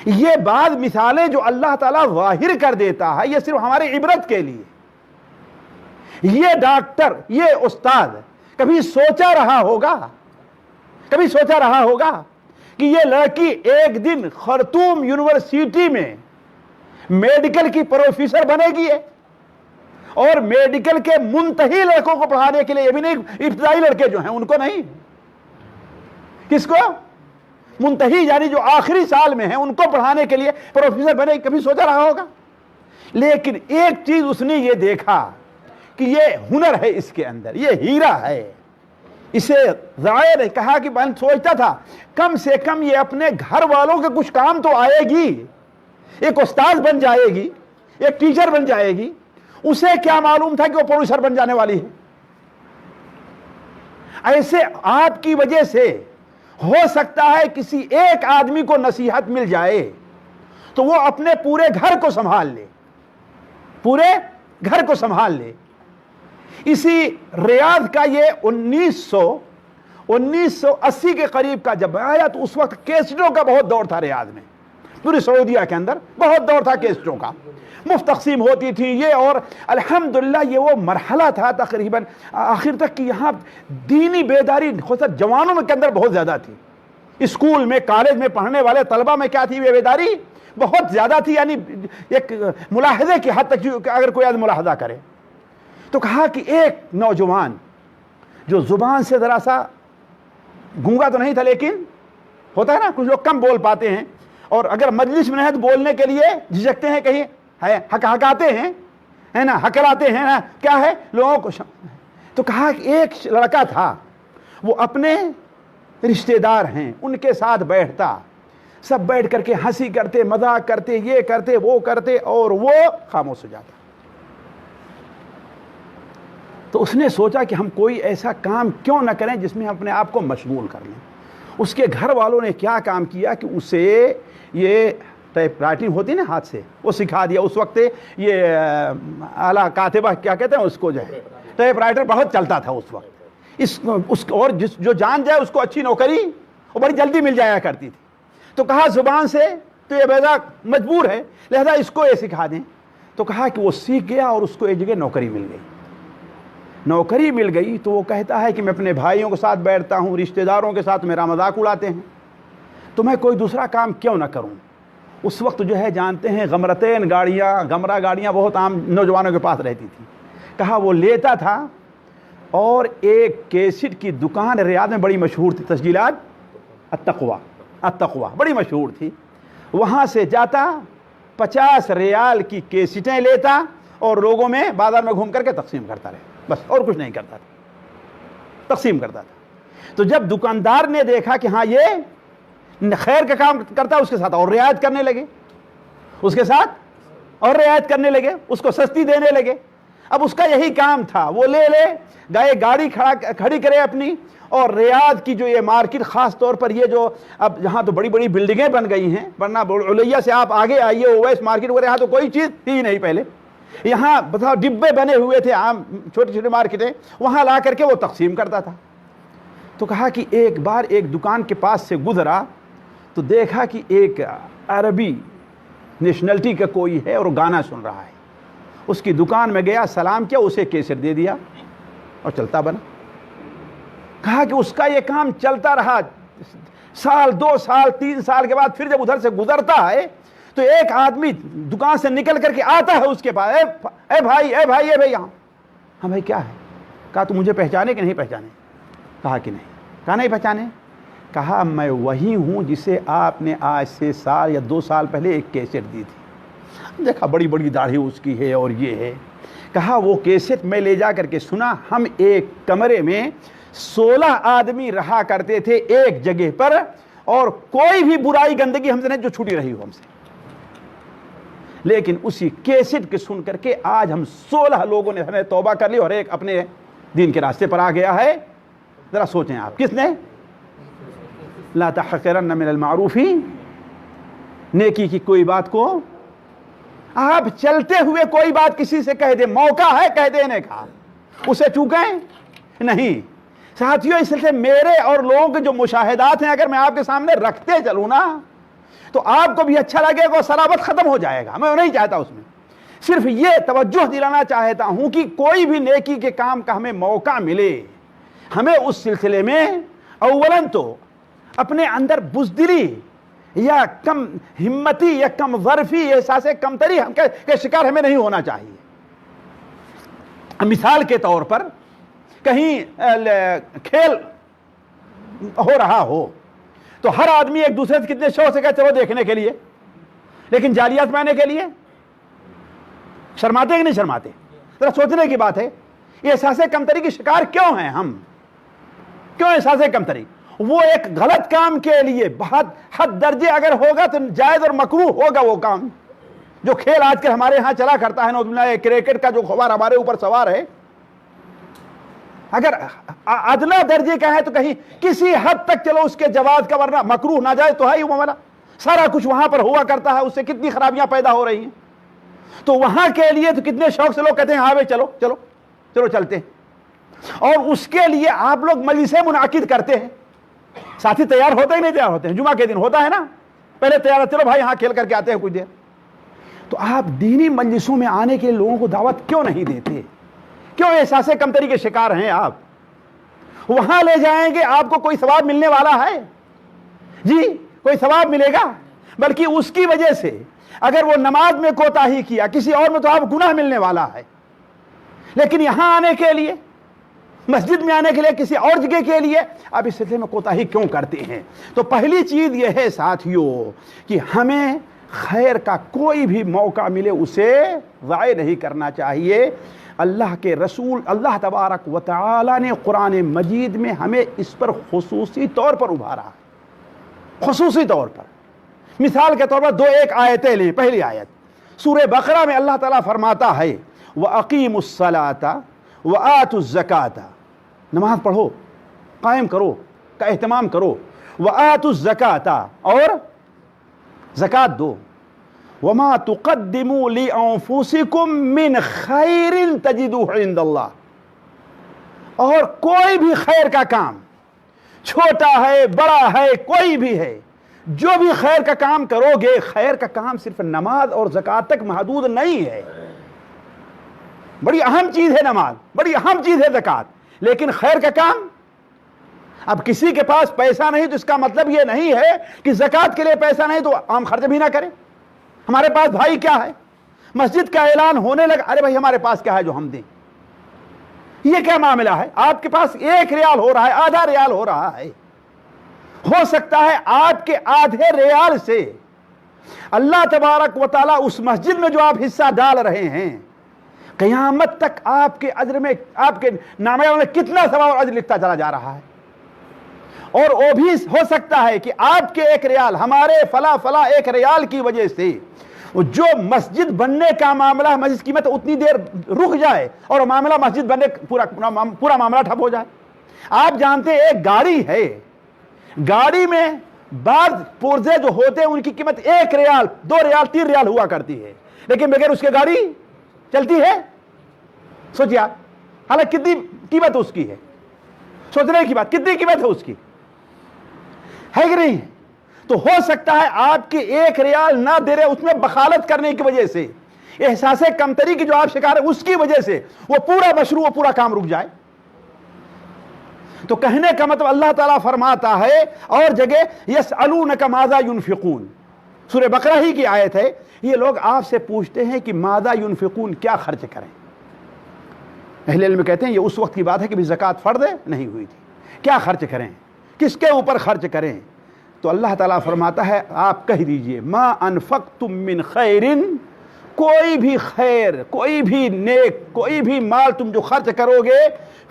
یہ بعض مثالیں جو اللہ تعالیٰ ظاہر کر دیتا ہے یہ صرف ہماری عبرت کے لیے. یہ ڈاکٹر, یہ استاد کبھی سوچا رہا ہوگا کہ یہ لڑکی ایک دن خرطوم یونیورسٹی میں میڈیکل کی پروفیسر بنے گی, اور میڈیکل کے منتہی لڑکوں کو پڑھانے کے لیے, یہ بھی نہیں ابتدائی لڑکے جو ہیں ان کو نہیں, کس کو؟ منتہی یعنی جو آخری سال میں ہیں ان کو پڑھانے کے لیے پروفیسر بنے. کبھی سوچا رہا ہوگا؟ لیکن ایک چیز اس نے یہ دیکھا کہ یہ ہنر ہے اس کے اندر, یہ ہیرا ہے. اسے ظاہر ہے, کہا کہ میں سوچتا تھا کم سے کم یہ اپنے گھر والوں کے کچھ کام تو آئے گی, ایک استاد بن جائے گی, ایک ٹیچر بن جائے گی. اسے کیا معلوم تھا کہ وہ پروفیسر بن جانے والی ہے. ایسے آپ کی وجہ سے ہو سکتا ہے کسی ایک آدمی کو نصیحت مل جائے تو وہ اپنے پورے گھر کو سنبھال لے, پورے گھر کو سنبھال لے. اسی ریاض کا یہ 1980 کے قریب کا جب آیا تو اس وقت کیسٹوں کا بہت دور تھا ریاض میں, پوری سعودیہ کے اندر بہت دور تھا کیسٹوں کا, مفت تقسیم ہوتی تھی یہ. اور الحمدللہ یہ وہ مرحلہ تھا تقریباً آخر تک کہ یہاں دینی بیداری خصوصاً جوانوں کے اندر بہت زیادہ تھی. اسکول میں, کالج میں پڑھنے والے طلبہ میں کیا تھی, یہ بیداری بہت زیادہ تھی. یعنی ایک ملاحظے کی حد تک اگر کوئی آدمی ملاحظہ کرے تو کہا کہ ایک نوجوان جو زبان سے ذرا سا گونگا تو نہیں تھا, لیکن ہوتا ہے نا کچھ لوگ کم بول پاتے ہیں اور اگر مجلس میں نہیں تو بولنے کے لیے جھجکتے ہیں, کہیں ہکاتے ہیں, ہے نا, ہکلاتے ہیں نا, کیا ہے لوگوں کو. تو کہا کہ ایک لڑکا تھا وہ اپنے رشتہ دار ہیں ان کے ساتھ بیٹھتا, سب بیٹھ کر کے ہنسی کرتے, مذاق کرتے, یہ کرتے, وہ کرتے, اور وہ خاموش ہو جاتا. تو اس نے سوچا کہ ہم کوئی ایسا کام کیوں نہ کریں جس میں ہم اپنے آپ کو مشغول کر لیں. اس کے گھر والوں نے کیا کام کیا کہ اسے یہ ٹائپ رائٹنگ ہوتی ہے نا ہاتھ سے، وہ سکھا دیا. اس وقت یہ اعلیٰ کاتبہ کیا کہتے ہیں اس کو، جو ہے ٹائپ رائٹر بہت چلتا تھا اس وقت. اور جو جان جائے اس کو اچھی نوکری وہ بڑی جلدی مل جایا کرتی تھی. تو کہا زبان سے تو یہ بیدا مجبور ہے، لہذا اس کو یہ سکھا دیں. تو کہا کہ وہ سیکھ گیا اور اس کو ایک جگہ نوکری مل گئی. نوکری مل گئی تو وہ کہتا ہے کہ میں اپنے بھائیوں کے ساتھ بیٹھتا ہوں، رشتہ داروں کے ساتھ میرا مذاق اڑاتے ہیں، تو میں کوئی دوسرا کام کیوں نہ کروں. اس وقت جو ہے جانتے ہیں غمرتین گاڑیاں، غمرہ گاڑیاں بہت عام نوجوانوں کے پاس رہتی تھی. کہا وہ لیتا تھا اور ایک کیسٹ کی دکان ریاض میں بڑی مشہور تھی، تسجیلات التقویٰ بڑی مشہور تھی. وہاں سے جاتا 50 ریال کی کیسٹیں لیتا اور لوگوں میں بازار میں گھوم کر کے تقسیم کرتا رہے، بس اور کچھ نہیں کرتا تھا، تقسیم کرتا تھا. تو جب دکاندار نے دیکھا کہ ہاں یہ خیر کا کام کرتا ہے، اس کے ساتھ اور رعایت کرنے لگے، اس کے ساتھ اور رعایت کرنے لگے، اس کو سستی دینے لگے. اب اس کا یہی کام تھا، وہ لے گئے گاڑی کھڑی کرے اپنی، اور ریاض کی جو یہ مارکیٹ، خاص طور پر یہ جو اب یہاں تو بڑی بڑی بلڈنگیں بن گئی ہیں، ورنہ علیہ سے آپ آگے آئیے اویس مارکیٹ وغیرہ، یہاں تو کوئی چیز تھی نہیں پہلے. یہاں بتاؤ ڈبے بنے ہوئے تھے عام چھوٹی چھوٹی مارکیٹیں، وہاں لا کر کے وہ تقسیم کرتا تھا. تو کہا کہ ایک بار ایک دکان کے پاس سے گزرا تو دیکھا کہ ایک عربی نیشنلٹی کا کوئی ہے اور گانا سن رہا ہے. اس کی دکان میں گیا، سلام کیا، اسے کیسٹ دے دیا اور چلتا بنا. کہا کہ اس کا یہ کام چلتا رہا سال، 2 سال، 3 سال کے بعد پھر جب ادھر سے گزرتا ہے تو ایک آدمی دکان سے نکل کر کے آتا ہے اس کے پاس، اے بھائی یہاں. ہاں بھائی کیا ہے؟ کہا تو مجھے پہچانے کہ نہیں پہچانے؟ کہا کہ نہیں. کہا نہیں پہچانے؟ کہا میں وہی ہوں جسے آپ نے آج سے سال یا 2 سال پہلے ایک کیسٹ دی تھی. دیکھا بڑی بڑی داڑھی اس کی ہے اور یہ ہے. کہا وہ کیسٹ میں لے جا کر کے سنا. ہم ایک کمرے میں 16 آدمی رہا کرتے تھے ایک جگہ پر، اور کوئی بھی برائی گندگی ہم سے نہیں جو چھوٹی رہی ہو ہم سے، لیکن اسی کیسٹ کے سن کر کے آج ہم 16 لوگوں نے ہمیں توبہ کر لی اور ایک اپنے دین کے راستے پر آ گیا ہے. ذرا سوچیں آپ، کس نے؟ لا تحقرن من المعروف، نیکی کی کوئی بات کو آپ چلتے ہوئے کوئی بات کسی سے کہہ دیں، موقع ہے کہہ دینے کا، اسے چوکیں نہیں. ساتھیوں اس سلسلے میرے اور لوگوں کے جو مشاہدات ہیں اگر میں آپ کے سامنے رکھتے چلوں نا تو آپ کو بھی اچھا لگے گا، سراوت ختم ہو جائے گا. میں نہیں چاہتا اس میں، صرف یہ توجہ دلانا چاہتا ہوں کہ کوئی بھی نیکی کے کام کا ہمیں موقع ملے، ہمیں اس سلسلے میں اولاً تو اپنے اندر بزدلی یا کم ہمتی یا کم ظرفی احساس کمتری کے شکار ہمیں نہیں ہونا چاہیے. مثال کے طور پر کہیں کھیل ہو رہا ہو تو ہر آدمی ایک دوسرے سے کتنے شوق سے کہتے چلو دیکھنے کے لیے، لیکن جالیات پہننے کے لیے شرماتے کہ نہیں شرماتے؟ ذرا سوچنے کی بات ہے. یہ احساس کمتری کی شکار کیوں ہیں ہم؟ کیوں احساس کمتری؟ وہ ایک غلط کام کے لیے بہت حد درجے اگر ہوگا تو جائز اور مکروہ ہوگا وہ کام. جو کھیل آج کل ہمارے ہاں چلا کرتا ہے نا، کرکٹ کا جو خبر ہمارے اوپر سوار ہے، اگر ادنا درجے کا ہے تو کہیں کسی حد تک چلو اس کے جواز کا، ورنہ مکروہ ناجائز تو ہے ہی. ہمارا سارا کچھ وہاں پر ہوا کرتا ہے، اس سے کتنی خرابیاں پیدا ہو رہی ہیں. تو وہاں کے لیے تو کتنے شوق سے لوگ کہتے ہیں ہاں بھائی چلو چلو چلو چلتے ہیں، اور اس کے لیے آپ لوگ مجلسیں منعقد کرتے ہیں. ساتھی تیار ہوتے ہی نہیں تیار ہوتے ہیں. جمعہ کے دن ہوتا ہے نا، پہلے تیار چلو بھائی ہاں کھیل کر کے آتے ہیں کچھ دیر. تو آپ دینی مجلسوں میں آنے کے لوگوں کو دعوت کیوں نہیں دیتے؟ کیوں احساس کمتری کے شکار ہیں آپ؟ وہاں لے جائیں گے آپ کو کوئی ثواب ملنے والا ہے؟ جی کوئی ثواب ملے گا؟ بلکہ اس کی وجہ سے اگر وہ نماز میں کوتاہی کیا کسی اور میں تو آپ گناہ ملنے والا ہے. لیکن یہاں آنے کے لیے، مسجد میں آنے کے لیے، کسی اور جگہ کے لیے آپ اس سلسلے میں کوتاہی کیوں کرتے ہیں؟ تو پہلی چیز یہ ہے ساتھیوں کہ ہمیں خیر کا کوئی بھی موقع ملے اسے ضائع نہیں کرنا چاہیے. اللہ کے رسول اللہ تبارک و تعالی نے قرآن مجید میں ہمیں اس پر خصوصی طور پر ابھارا ہے. خصوصی طور پر مثال کے طور پر 2 آیتیں لیں. پہلی آیت سورہ بقرہ میں اللہ تعالیٰ فرماتا ہے وَأَقِيمُوا الصَّلَاةَ وآتوا الزکاۃ، نماز پڑھو، قائم کرو، کا اہتمام کرو، وآتوا الزکاۃ، اور زکات دو، وما تقدموا لانفسکم من خیر تجدوہ عند اللہ، اور کوئی بھی خیر کا کام، چھوٹا ہے بڑا ہے کوئی بھی ہے، جو بھی خیر کا کام کرو گے، خیر کا کام صرف نماز اور زکات تک محدود نہیں ہے، بڑی اہم چیز ہے نماز، بڑی اہم چیز ہے زکات، لیکن خیر کا کام، اب کسی کے پاس پیسہ نہیں تو اس کا مطلب یہ نہیں ہے کہ زکات کے لیے پیسہ نہیں تو عام خرچ بھی نہ کرے۔ ہمارے پاس بھائی کیا ہے، مسجد کا اعلان ہونے لگا، ارے بھائی ہمارے پاس کیا ہے جو ہم دیں، یہ کیا معاملہ ہے؟ آپ کے پاس 1 ریال ہو رہا ہے، آدھا ریال ہو رہا ہے، ہو سکتا ہے آپ کے آدھے ریال سے اللہ تبارک و تعالیٰ اس مسجد میں جو آپ حصہ ڈال رہے ہیں، قیامت تک آپ کے اجر میں، آپ کے نامے میں کتنا ثواب اور اجر لکھتا چلا جا رہا ہے۔ اور وہ بھی ہو سکتا ہے کہ آپ کے 1 ریال، ہمارے فلاں 1 ریال کی وجہ سے جو مسجد بننے کا معاملہ، مسجد قیمت اتنی دیر رک جائے اور معاملہ مسجد بننے پورا معاملہ ٹھپ ہو جائے۔ آپ جانتے ہیں ایک گاڑی ہے، گاڑی میں بعض پرزے جو ہوتے ہیں ان کی قیمت 1 ریال 2 ریال 3 ریال ہوا کرتی ہے، لیکن بغیر اس کے گاڑی چلتی ہے؟ سوچیے آپ، حالانکہ کتنی قیمت اس کی ہے، سوچنے کی بات، کتنی قیمت ہے اس کی، ہے کہ نہیں؟ تو ہو سکتا ہے آپ کے 1 ریال نہ دے رہے، اس میں بخالت کرنے کی وجہ سے، احساس کمتری کی جو آپ شکار ہے اس کی وجہ سے وہ پورا مشروع، وہ پورا کام رک جائے۔ تو کہنے کا مطلب اللہ تعالیٰ فرماتا ہے اور جگہ یسألونک ماذا ینفقون، سورہ بقرہ ہی کی آیت ہے، یہ لوگ آپ سے پوچھتے ہیں کہ ماذا ینفقون، کیا خرچ کریں۔ اہل علم کہتے ہیں یہ اس وقت کی بات ہے کہ بھی زکوٰۃ فرض نہیں ہوئی تھی، کیا خرچ کریں، کس کے اوپر خرچ کریں؟ تو اللہ تعالیٰ فرماتا ہے آپ کہہ دیجئے ما انفقتم من خیر، کوئی بھی خیر، کوئی بھی نیک، کوئی بھی مال تم جو خرچ کرو گے،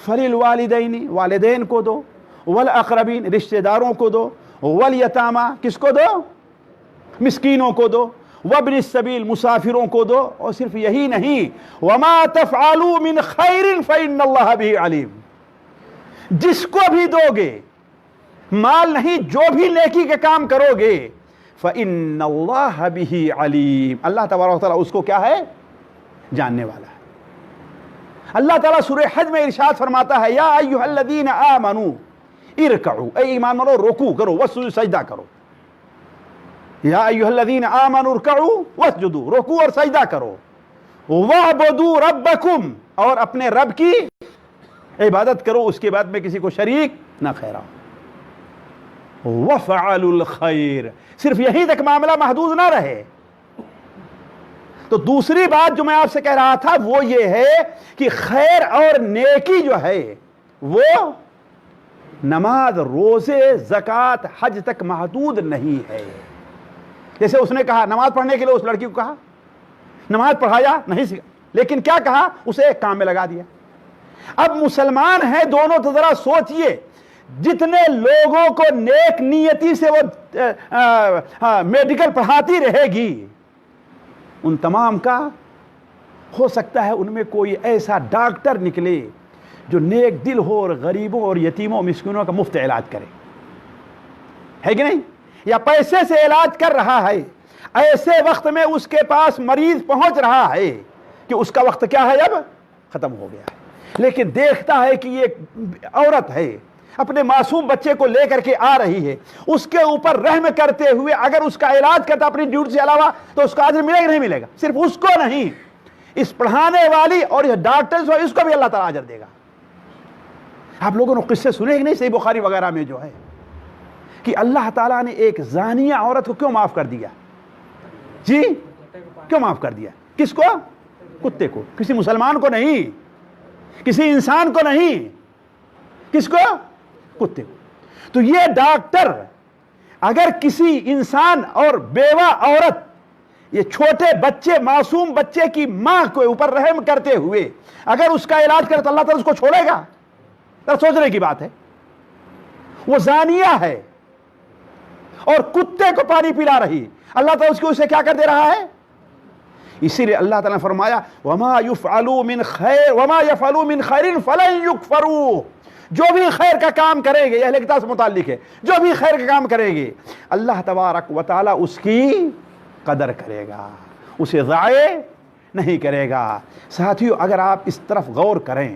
فللوالدین، والدین کو دو، والاقربین، رشتہ داروں کو دو، والیتامی، کس کو دو؟ مسکینوں کو دو، وابن السبیل، مسافروں کو دو، اور صرف یہی نہیں، وما تفعلوا من خیر فإن اللہ بہ علیم، جس کو بھی دو گے، مال نہیں، جو بھی نیکی کے کام کرو گے، فإن اللہ بہ علیم، اللہ تبارک و تعالیٰ اس کو کیا ہے؟ جاننے والا ہے۔ اللہ تعالیٰ سورہ حج میں ارشاد فرماتا ہے یا ایھا الذین آمنوا ارکعوا، اے ایمان والو رکوع کرو، واسجدوا، سجدہ کرو، یا ایھا الذین آمنوا ارکعوا واسجدوا، رکوع اور سجدہ کرو، واعبدوا ربکم، اور اپنے رب کی عبادت کرو، اس کے بعد میں کسی کو شریک نہ ٹھہراؤ، وفعلوا الخیر، صرف یہی تک معاملہ محدود نہ رہے۔ تو دوسری بات جو میں آپ سے کہہ رہا تھا وہ یہ ہے کہ خیر اور نیکی جو ہے وہ نماز، روزے، زکوٰۃ، حج تک محدود نہیں ہے۔ جیسے اس نے کہا نماز پڑھنے کے لیے اس لڑکی کو کہا، نماز پڑھایا نہیں سکھا، لیکن کیا کہا؟ اسے ایک کام میں لگا دیا۔ اب مسلمان ہیں دونوں، تو ذرا سوچئے، جتنے لوگوں کو نیک نیتی سے وہ میڈیکل پڑھاتی رہے گی، ان تمام کا ہو سکتا ہے ان میں کوئی ایسا ڈاکٹر نکلے جو نیک دل ہو اور غریبوں اور یتیموں مسکینوں کا مفت علاج کرے، ہے کہ نہیں؟ یا پیسے سے علاج کر رہا ہے، ایسے وقت میں اس کے پاس مریض پہنچ رہا ہے کہ اس کا وقت کیا ہے، اب ختم ہو گیا ہے، لیکن دیکھتا ہے کہ یہ عورت ہے، اپنے معصوم بچے کو لے کر کے آ رہی ہے، اس کے اوپر رحم کرتے ہوئے اگر اس کا علاج کرتا اپنی ڈیوٹی سے علاوہ تو اس کا اجر ملے گا نہیں ملے گا؟ صرف اس کو نہیں، اس پڑھانے والی اور یہ ڈاکٹر اس کو بھی اللہ تعالیٰ اجر دے گا۔ آپ لوگوں نے قصے سنے کہ نہیں صحیح بخاری وغیرہ میں جو ہے کہ اللہ تعالیٰ نے ایک زانیہ عورت کو کیوں معاف کر دیا؟ جی کیوں معاف کر دیا؟ کس کو؟ کتے کو، کسی مسلمان کو نہیں، کسی انسان کو نہیں، کس کو؟ کتے کو۔ تو یہ ڈاکٹر اگر کسی انسان اور بیوہ عورت، یہ چھوٹے بچے، معصوم بچے کی ماں کے اوپر رحم کرتے ہوئے اگر اس کا علاج کرے تو اللہ تعالیٰ اس کو چھوڑے گا؟ سوچنے کی بات ہے۔ وہ زانیہ ہے اور کتے کو پانی پلا رہی، اللہ تعالیٰ اس کو اسے کیا کر دے رہا ہے؟ اسی لیے اللہ تعالیٰ نے فرمایا وما يفعلوا من خیر وما يفعلوا من خیر فلن يكفروا، جو بھی خیر کا کام کریں گے، یہ اہل کتاب سے متعلق ہے، جو بھی خیر کا کام کریں گے اللہ تبارک و تعالیٰ اس کی قدر کرے گا، اسے ضائع نہیں کرے گا۔ ساتھیو اگر آپ اس طرف غور کریں،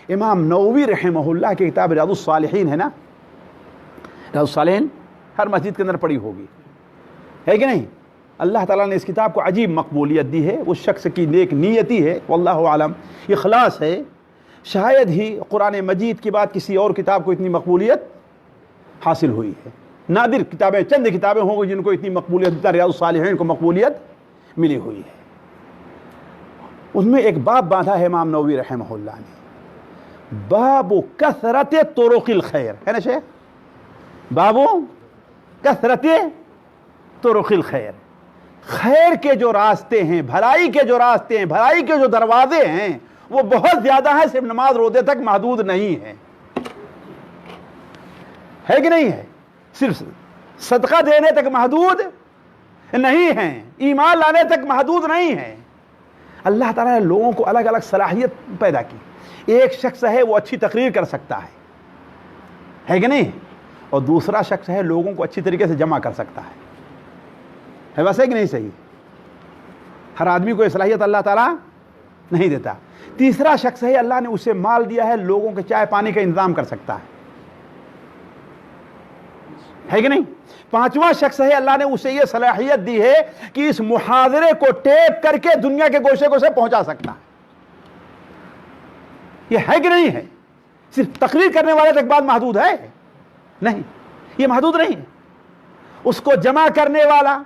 امام نووی رحمہ اللہ کی کتاب ریاض الصالحین ہے نا، ریاض الصالحین ہر مسجد کے اندر پڑھی ہوگی، ہے کہ نہیں؟ اللہ تعالیٰ نے اس کتاب کو عجیب مقبولیت دی ہے، اس شخص کی نیک نیتی ہے، واللہ عالم اخلاص ہے، شاید ہی قرآن مجید کے بعد کسی اور کتاب کو اتنی مقبولیت حاصل ہوئی ہے، نادر کتابیں، چند کتابیں ہوں گی جن کو اتنی مقبولیت، ریاض الصالحین کو مقبولیت ملی ہوئی ہے۔ اس میں ایک باب باندھا ہے امام نووی رحمہ اللہ نے، باب کثرت طرق الخیر، ہے نا شیخ؟ باب کثرت طرق الخیر، خیر کے جو راستے ہیں، بھلائی کے جو راستے ہیں، بھلائی کے جو دروازے ہیں وہ بہت زیادہ ہیں، صرف نماز روزے تک محدود نہیں ہے، ہے کہ نہیں ہے؟ صرف صدقہ دینے تک محدود نہیں ہیں، ایمان لانے تک محدود نہیں ہیں۔ اللہ تعالیٰ نے لوگوں کو الگ الگ صلاحیت پیدا کی، ایک شخص ہے وہ اچھی تقریر کر سکتا ہے کہ نہیں، اور دوسرا شخص ہے لوگوں کو اچھی طریقے سے جمع کر سکتا ہے ویسے کہ نہیں؟ صحیح، ہر آدمی کو یہ صلاحیت اللہ تعالیٰ نہیں دیتا۔ تیسرا شخص ہے اللہ نے اسے مال دیا ہے، لوگوں کے چائے پانی کا انتظام کر سکتا ہے کہ نہیں؟ پانچواں شخص ہے اللہ نے اسے یہ صلاحیت دی ہے کہ اس محاضرے کو ٹیپ کر کے دنیا کے گوشے گوشے پہنچا سکتا ہے، یہ ہے کہ نہیں ہے؟ صرف تقریر کرنے والے تک بات محدود ہے؟ نہیں، یہ محدود نہیں ہے، اس کو جمع کرنے والا،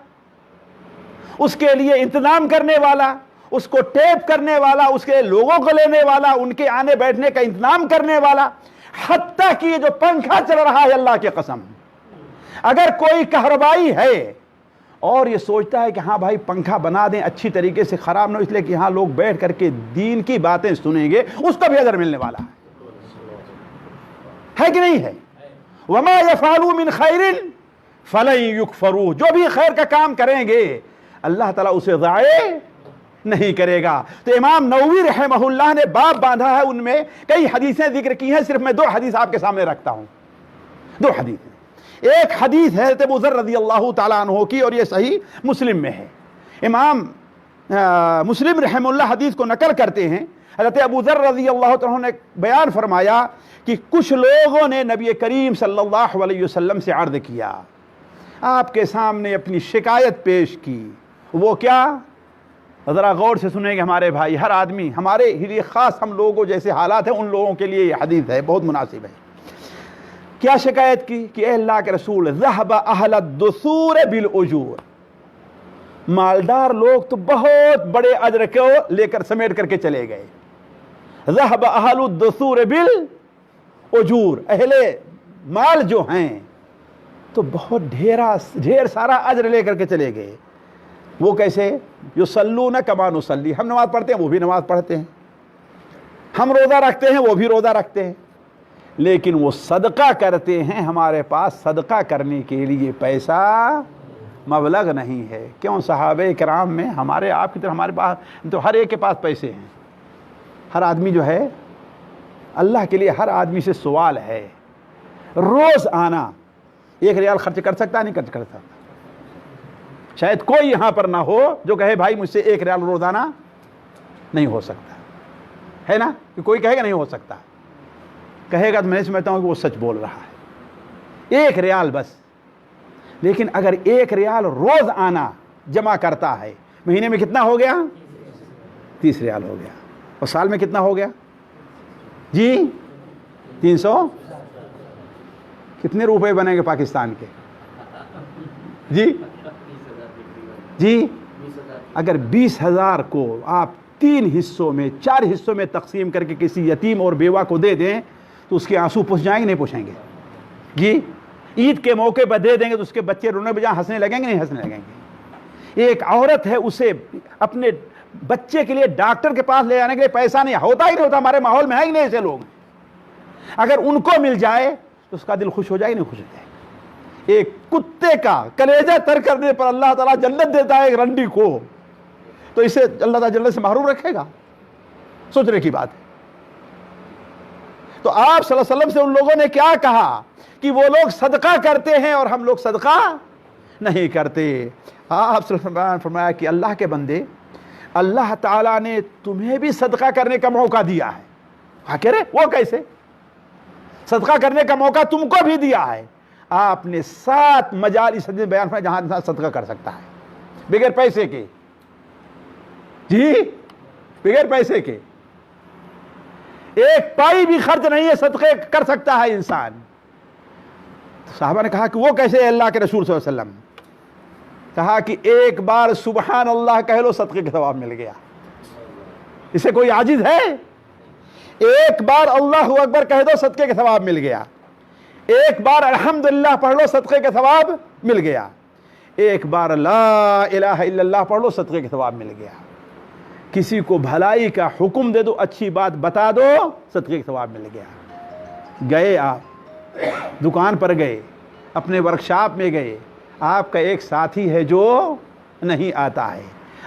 اس کے لیے انتظام کرنے والا، اس کو ٹیپ کرنے والا، اس کے لوگوں کو لینے والا، ان کے آنے بیٹھنے کا انتظام کرنے والا، حتیٰ کہ یہ جو پنکھا چل رہا ہے اللہ کی قسم، اگر کوئی کہربائی ہے اور یہ سوچتا ہے کہ ہاں بھائی پنکھا بنا دیں اچھی طریقے سے، خراب نہ ہو، اس لیے کہ یہاں لوگ بیٹھ کر کے دین کی باتیں سنیں گے، اس کو بھی اجر ملنے والا ہے کہ نہیں ہے؟ وما يفعلوا من خیر فلن يكفروا، جو بھی خیر کا کام کریں گے اللہ تعالیٰ اسے ضائع نہیں کرے گا۔ تو امام نووی رحمہ اللہ نے باب باندھا ہے، ان میں کئی حدیثیں ذکر کی ہیں، صرف میں دو حدیث آپ کے سامنے رکھتا ہوں، دو حدیث۔ ایک حدیث ہے حضرت ابو ذر رضی اللہ تعالیٰ عنہ کی، اور یہ صحیح مسلم میں ہے، امام مسلم رحمہ اللہ حدیث کو نقل کرتے ہیں۔ حضرت ابو ذر رضی اللہ تعالیٰ عنہ نے بیان فرمایا کہ کچھ لوگوں نے نبی کریم صلی اللہ علیہ وسلم سے عرض کیا، آپ کے سامنے اپنی شکایت پیش کی۔ وہ کیا؟ ذرا غور سے سنیں گے ہمارے بھائی، ہر آدمی، ہمارے لیے خاص ہم لوگوں جیسے حالات ہیں ان لوگوں کے لیے یہ حدیث ہے، بہت مناسب ہے۔ کیا شکایت کی کہ اے اللہ کے رسول، ذہب اہل الدثور بالاجور، مالدار لوگ تو بہت بڑے اجر کو لے کر سمیٹ کر کے چلے گئے، ذہب اہل الدثور بالاجور، اہل مال جو ہیں تو بہت ڈھیر سارا اجر لے کر کے چلے گئے۔ وہ کیسے؟ یصلون کما نصلی، ہم نماز پڑھتے ہیں وہ بھی نماز پڑھتے ہیں، ہم روزہ رکھتے ہیں وہ بھی روزہ رکھتے ہیں، لیکن وہ صدقہ کرتے ہیں، ہمارے پاس صدقہ کرنے کے لیے پیسہ مبلغ نہیں ہے۔ کیوں؟ صحابہ کرام میں ہمارے آپ کی طرح ہمارے پاس تو ہر ایک کے پاس پیسے ہیں، ہر آدمی جو ہے، اللہ کے لیے ہر آدمی سے سوال ہے، روز آنا 1 ریال خرچ کر سکتا ہے؟ نہیں خرچ کر سکتا۔ شاید کوئی یہاں پر نہ ہو جو کہے بھائی مجھ سے 1 ریال روزانہ نہیں ہو سکتا، ہے نا؟ کہ کوئی کہے گا نہیں ہو سکتا، کہے گا تو میں سمجھتا ہوں کہ وہ سچ بول رہا ہے، 1 ریال بس۔ لیکن اگر 1 ریال روز آنا جمع کرتا ہے، مہینے میں کتنا ہو گیا؟ 30 ریال ہو گیا، اور سال میں کتنا ہو گیا جی؟ 300۔ کتنے روپے بنیں گے پاکستان کے جی؟ جی اگر 20,000 کو آپ 3 حصوں میں 4 حصوں میں تقسیم کر کے کسی یتیم اور بیوہ کو دے دیں تو اس کے آنسو پوچھ جائیں گے نہیں پوچھیں گے جی؟ عید کے موقع پر دے دیں گے تو اس کے بچے رونے بجائے ہنسنے لگیں گے نہیں ہنسنے لگیں گے؟ ایک عورت ہے، اسے اپنے بچے کے لیے ڈاکٹر کے پاس لے جانے کے لیے پیسہ نہیں ہوتا ہی نہیں ہوتا، ہمارے ماحول میں ہے ہی نہیں ایسے لوگ، اگر ان کو مل جائے تو اس کا دل خوش ہو جائے نہیں خوش ہو جائے؟ ایک کتے کا کلیجہ تر کرنے پر اللہ تعالیٰ جنت دیتا ہے ایک رنڈی کو، تو اسے اللہ تعالیٰ جنت سے محروم رکھے گا؟ سوچنے کی بات ہے۔ تو آپ صلی اللہ علیہ وسلم سے ان لوگوں نے کیا کہا کہ وہ لوگ صدقہ کرتے ہیں اور ہم لوگ صدقہ نہیں کرتے۔ آپ صلی اللہ علیہ وسلم نے فرمایا کہ اللہ کے بندے، اللہ تعالیٰ نے تمہیں بھی صدقہ کرنے کا موقع دیا ہے۔ ہاں کہہ رہے وہ کیسے؟ صدقہ کرنے کا موقع تم کو بھی دیا ہے۔ آپ نے 7 مجالس بیان فرمایا جہاں انسان صدقہ کر سکتا ہے بغیر پیسے کے، جی بغیر پیسے کے، 1 پائی بھی خرچ نہیں ہے، صدقے کر سکتا ہے انسان۔ صحابہ نے کہا کہ وہ کیسے؟ اللہ کے رسول صلی اللہ علیہ وسلم کہا کہ 1 بار سبحان اللہ کہہ لو، صدقے کا ثواب مل گیا۔ اسے کوئی عاجز ہے؟ 1 بار اللہ اکبر کہہ دو، صدقے کا ثواب مل گیا۔ 1 بار الحمدللہ پڑھ لو، صدقے کا ثواب مل گیا۔ 1 بار لا الہ الا اللہ پڑھ لو، صدقے کا ثواب مل گیا۔ کسی کو بھلائی کا حکم دے دو، اچھی بات بتا دو، صدقے کا ثواب مل گیا۔ گئے آپ دکان پر گئے، اپنے ورکشاپ میں گئے، آپ کا ایک ساتھی ہے جو نہیں آتا ہے،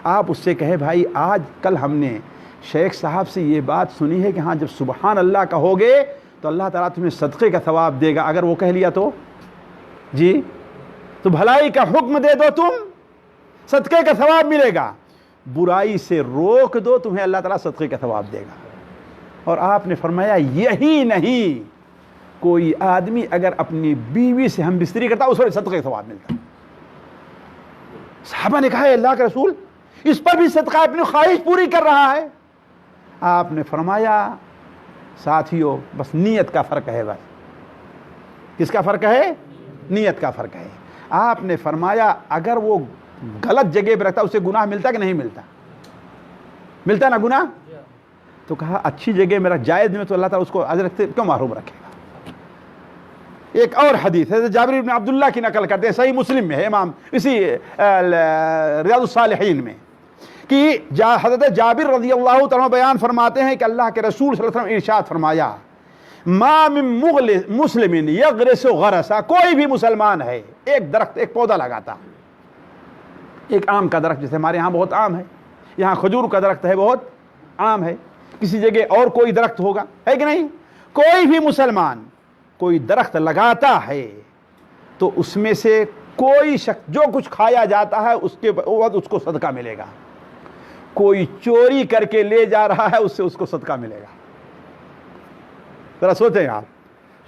آپ اس سے کہے بھائی آج کل ہم نے شیخ صاحب سے یہ بات سنی ہے کہ ہاں جب سبحان اللہ کہو گے تو اللہ تعالیٰ تمہیں صدقے کا ثواب دے گا۔ اگر وہ کہہ لیا تو جی تو بھلائی کا حکم دے دو، تم صدقے کا ثواب ملے گا۔ برائی سے روک دو، تمہیں اللہ تعالیٰ صدقے کا ثواب دے گا۔ اور آپ نے فرمایا یہی نہیں، کوئی آدمی اگر اپنی بیوی سے ہم بستری کرتا اس پر صدقے کا ثواب ملتا۔ صحابہ نے کہا ہے اللہ کے رسول اس پر بھی صدقہ اپنی خواہش پوری کر رہا ہے۔ آپ نے فرمایا ساتھیوں بس نیت کا فرق ہے، بس کس کا فرق ہے؟ نیت کا فرق ہے۔ آپ نے فرمایا اگر وہ غلط جگہ پہ رکھتا اسے گناہ ملتا کہ نہیں ملتا؟ ملتا نا گناہ؟ تو کہا اچھی جگہ میں رکھ، جائز میں تو اللہ تعالیٰ اس کو اجر کیوں محروم رکھے گا؟ ایک اور حدیث ہے جابر بن عبداللہ کی نقل کرتے ہیں، صحیح مسلم میں ہے، امام اسی ریاض الصالحین میں، کہ حضرت جابر رضی اللہ تعالیٰ بیان فرماتے ہیں کہ اللہ کے رسول صلی اللہ علیہ وسلم ارشاد فرمایا ما من مسلم یغرس غرسا، کوئی بھی مسلمان ہے ایک درخت ایک پودا لگاتا، ایک آم کا درخت، جیسے ہمارے ہاں بہت عام ہے، یہاں کھجور کا درخت ہے بہت عام ہے، کسی جگہ اور کوئی درخت ہوگا، ہے کہ نہیں؟ کوئی بھی مسلمان کوئی درخت لگاتا ہے تو اس میں سے کوئی شخص جو کچھ کھایا جاتا ہے اس کے بعد اس کو صدقہ ملے گا، کوئی چوری کر کے لے جا رہا ہے اس سے اس کو صدقہ ملے گا۔ ذرا سوچیں، آپ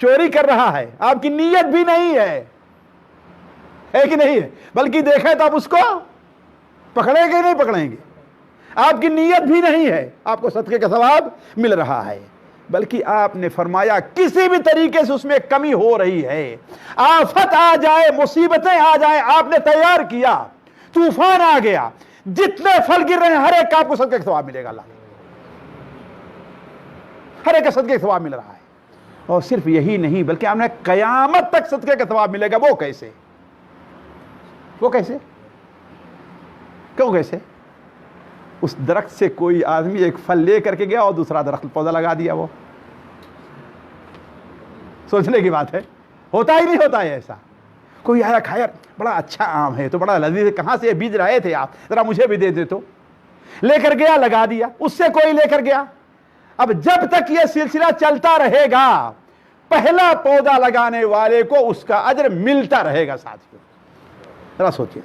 چوری کر رہا ہے، آپ کی نیت بھی نہیں ہے کہ نہیں ہے، بلکہ دیکھیں تو آپ اس کو پکڑیں گے نہیں پکڑیں گے، آپ کی نیت بھی نہیں ہے، آپ کو صدقے کا ثواب مل رہا ہے، بلکہ آپ نے فرمایا کسی بھی طریقے سے اس میں کمی ہو رہی ہے، آفت آ جائے، مصیبتیں آ جائیں، آپ نے تیار کیا، طوفان آ گیا، جتنے پھل گر رہے ہیں ہر ایک کا آپ کو صدقے کا ثواب ملے گا، اللہ ہر ایک کا صدقے کا ثواب مل رہا ہے۔ اور صرف یہی نہیں بلکہ آپ نے قیامت تک صدقے کا ثواب ملے گا۔ وہ کیسے؟ وہ کیسے؟ کیوں کیسے؟ اس درخت سے کوئی آدمی ایک پھل لے کر کے گیا اور دوسرا درخت پودا لگا دیا، وہ سوچنے کی بات ہے، ہوتا ہی نہیں ہوتا ہے ایسا۔ کوئی آیا کھایا بڑا اچھا آم ہے تو بڑا لذیذ ہے، کہاں سے یہ بیج رہے تھے آپ، ذرا مجھے بھی دے دے، تو لے کر گیا لگا دیا، اس سے کوئی لے کر گیا۔ اب جب تک یہ سلسلہ چلتا رہے گا پہلا پودا لگانے والے کو اس کا اجر ملتا رہے گا۔ ساتھیوں ذرا سوچیے،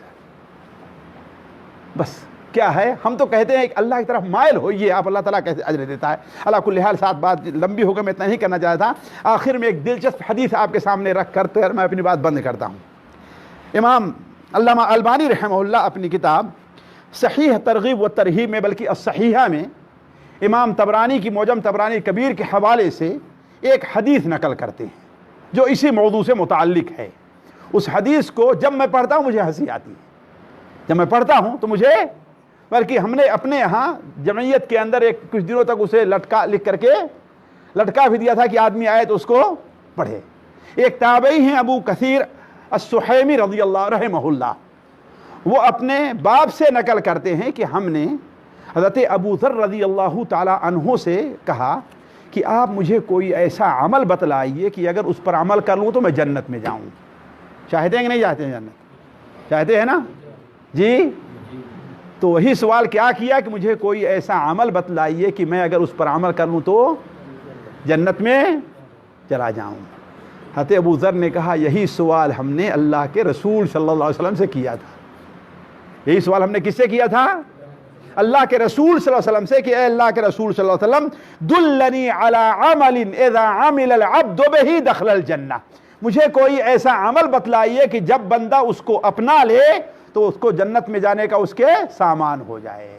بس کیا ہے، ہم تو کہتے ہیں کہ اللہ کی طرف مائل ہوئیے، آپ اللہ تعالیٰ کیسے اجر دیتا ہے۔ اللہ کل حال ساتھ بات لمبی ہو گئی، میں اتنا ہی کرنا چاہتا تھا۔ آخر میں ایک دلچسپ حدیث آپ کے سامنے رکھ کر میں اپنی بات بند کرتا ہوں۔ امام علامہ البانی رحمہ اللہ اپنی کتاب صحیح ترغیب و ترہیب میں، بلکہ الصحیحہ میں، امام طبرانی کی معجم طبرانی کبیر کے حوالے سے ایک حدیث نقل کرتے ہیں جو اسی موضوع سے متعلق ہے۔ اس حدیث کو جب میں پڑھتا ہوں مجھے ہنسی آتی ہے، جب میں پڑھتا ہوں تو مجھے، بلکہ ہم نے اپنے ہاں جمعیت کے اندر ایک کچھ دنوں تک اسے لکھ کر کے لٹکا بھی دیا تھا کہ آدمی آئے تو اس کو پڑھے۔ ایک تابعی ہیں ابو کثیر السحیمی رضی اللہ رحمہ اللہ، وہ اپنے باپ سے نقل کرتے ہیں کہ ہم نے حضرت ابو ذر رضی اللہ تعالی عنہ سے کہا کہ آپ مجھے کوئی ایسا عمل بتلائیے کہ اگر اس پر عمل کر لوں تو میں جنت میں جاؤں۔ چاہتے ہیں کہ نہیں چاہتے ہیں جنت؟ چاہتے ہیں نا؟ جی تو وہی سوال کیا کیا کہ مجھے کوئی ایسا عمل بتلائیے کہ میں اگر اس پر عمل کر لوں تو جنت میں چلا جاؤں. حضرت ابو ذر نے کہا یہی سوال ہم نے اللہ کے رسول صلی اللہ علیہ وسلم سے کیا تھا. یہی سوال ہم نے کس سے کیا تھا؟ اللہ کے رسول صلی اللہ علیہ وسلم سے کہ اے اللہ کے رسول صلی اللہ علیہ وسلم دلنی علی عمل اذا عمل العبد بہ دخل الجنہ، مجھے کوئی ایسا عمل بتلائیے کہ جب بندہ اس کو اپنا لے تو اس کو جنت میں جانے کا اس کے سامان ہو جائے.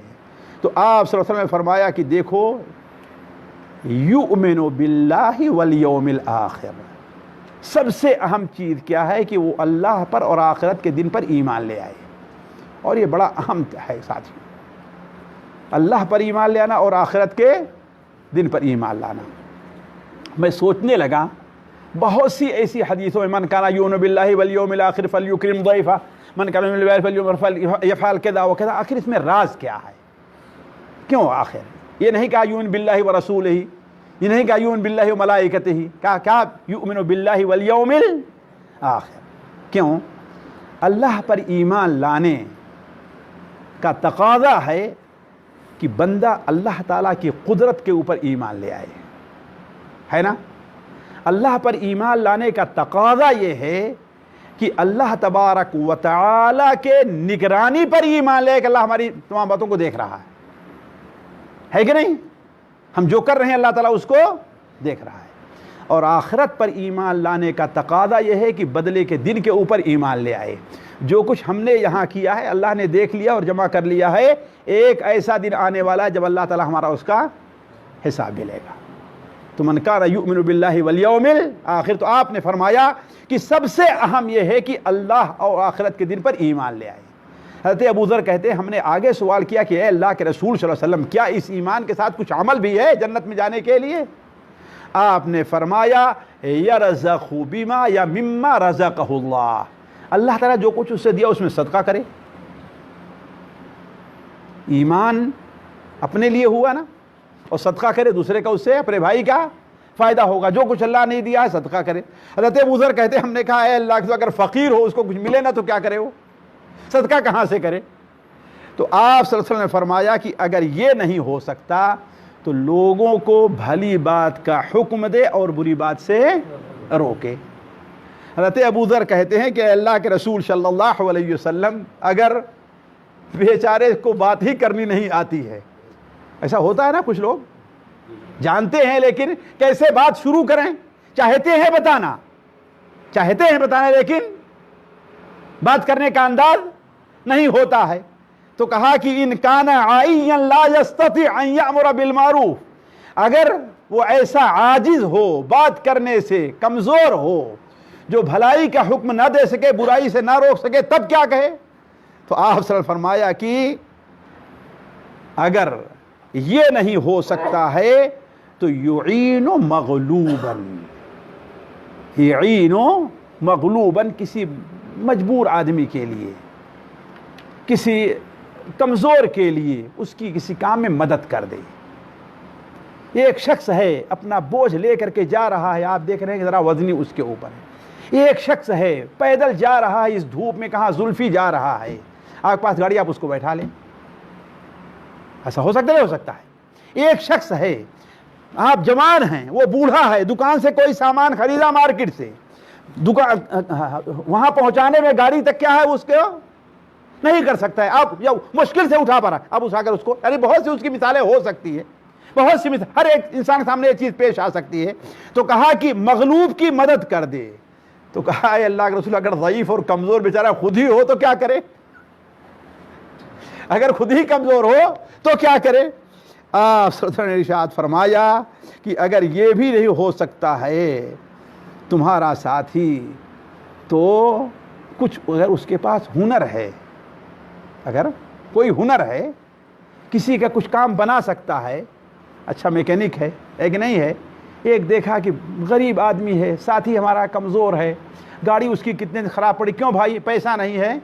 تو آپ صلی اللہ علیہ وسلم نے فرمایا کہ دیکھو یؤمن باللہ والیوم الآخر، سب سے اہم چیز کیا ہے کہ وہ اللہ پر اور آخرت کے دن پر ایمان لے آئے. اور یہ بڑا اہم ہے ساتھی، اللہ پر ایمان لے آنا اور آخرت کے دن پر ایمان لانا. میں سوچنے لگا بہت سی ایسی حدیثوں میں من کان یؤمن باللہ والیوم الآخر فلیکرم ضیفہ، من کان یؤمن باللہ والیوم فلیفعل کذا وکذا. آخر اس میں راز کیا ہے؟ کیوں آخر یہ نہیں کہا یؤمن باللہ ورسولہ، یہ نہیں کہا یؤمن باللہ وملائکتہ، کہا یؤمن باللہ والیوم الآخر. کیوں؟ اللہ پر ایمان لانے کا تقاضا ہے کہ بندہ اللہ تعالیٰ کی قدرت کے اوپر ایمان لے آئے، ہے نا؟ اللہ پر ایمان لانے کا تقاضا یہ ہے کہ اللہ تبارک و تعالیٰ کے نگرانی پر ایمان لے کہ اللہ ہماری تمام باتوں کو دیکھ رہا ہے کہ نہیں؟ ہم جو کر رہے ہیں اللہ تعالیٰ اس کو دیکھ رہا ہے. اور آخرت پر ایمان لانے کا تقاضا یہ ہے کہ بدلے کے دن کے اوپر ایمان لے آئے. جو کچھ ہم نے یہاں کیا ہے اللہ نے دیکھ لیا اور جمع کر لیا ہے. ایک ایسا دن آنے والا ہے جب اللہ تعالیٰ ہمارا اس کا حساب لے گا. تو من کان یؤمن باللہ والیوم الآخر، تو آپ نے فرمایا کہ سب سے اہم یہ ہے کہ اللہ اور آخرت کے دن پر ایمان لے آئے. حضرت ابو ذر کہتے ہیں ہم نے آگے سوال کیا کہ اے اللہ کے رسول صلی اللہ علیہ وسلم کیا اس ایمان کے ساتھ کچھ عمل بھی ہے جنت میں جانے کے لیے؟ آپ نے فرمایا یرزق بما یا مما رزقہ اللہ، اللہ تعالیٰ جو کچھ اس سے دیا اس میں صدقہ کرے. ایمان اپنے لیے ہوا نا، اور صدقہ کرے دوسرے کا، اس سے اپنے بھائی کا فائدہ ہوگا. جو کچھ اللہ نے دیا ہے صدقہ کرے. حضرت ابو ذر کہتے ہیں ہم نے کہا اے اللہ کے اگر فقیر ہو اس کو کچھ ملے نا تو کیا کرے، وہ صدقہ کہاں سے کرے؟ تو آپ صلی اللہ علیہ وسلم نے فرمایا کہ اگر یہ نہیں ہو سکتا تو لوگوں کو بھلی بات کا حکم دے اور بری بات سے روکے. حضرت ابو ذر کہتے ہیں کہ اے اللہ کے رسول صلی اللہ علیہ وسلم اگر بیچارے کو بات ہی کرنی نہیں آتی ہے، ایسا ہوتا ہے نا کچھ لوگ جانتے ہیں لیکن کیسے بات شروع کریں، چاہتے ہیں بتانا لیکن بات کرنے کا انداز نہیں ہوتا ہے. تو کہا کہ ان کان عائیا لا یستطیع ان یامر بالمعروف، اگر وہ ایسا عاجز ہو بات کرنے سے، کمزور ہو، جو بھلائی کا حکم نہ دے سکے برائی سے نہ روک سکے، تب کیا کہے؟ تو آپ صلی اللہ علیہ وسلم نے فرمایا کہ اگر یہ نہیں ہو سکتا ہے تو یعین مغلوباً کسی مجبور آدمی کے لیے، کسی کمزور کے لیے اس کی کسی کام میں مدد کر دے. ایک شخص ہے اپنا بوجھ لے کر کے جا رہا ہے، آپ دیکھ رہے ہیں کہ ذرا وزنی اس کے اوپر ہے. ایک شخص ہے پیدل جا رہا ہے اس دھوپ میں، کہاں زلفی جا رہا ہے، آپ کے پاس گاڑی آپ اس کو بیٹھا لیں، ایسا ہو سکتا ہے؟ نہیں ہو سکتا ہے. ایک شخص ہے آپ جوان ہیں، وہ بوڑھا ہے، دکان سے کوئی سامان خریدا مارکیٹ سے، دکان وہاں پہنچانے میں گاڑی تک کیا ہے اس کو نہیں کر سکتا ہے، آپ مشکل سے اٹھا پا رہا ہے، اب اٹھا کر اس کو، یعنی بہت سی اس کی مثالیں ہو سکتی ہے، بہت سی ہر ایک انسان کے سامنے یہ چیز پیش آ سکتی ہے. تو کہا کہ مغلوب کی مدد کر دے. تو کہا اے اللہ کے رسول اگر ضعیف اور کمزور بیچارہ خود ہی ہو تو کیا کرے؟ اگر خود ہی کمزور ہو تو کیا کرے؟ آپ صلی اللہ علیہ وسلم نے ارشاد فرمایا کہ اگر یہ بھی نہیں ہو سکتا ہے تمہارا ساتھی تو کچھ اگر اس کے پاس ہنر ہے، اگر کوئی ہنر ہے، کسی کا کچھ کام بنا سکتا ہے، اچھا میکینک ہے ایک نہیں ہے، ایک دیکھا کہ غریب آدمی ہے، ساتھی ہمارا کمزور ہے، گاڑی اس کی کتنے خراب پڑی، کیوں بھائی پیسہ نہیں ہے؟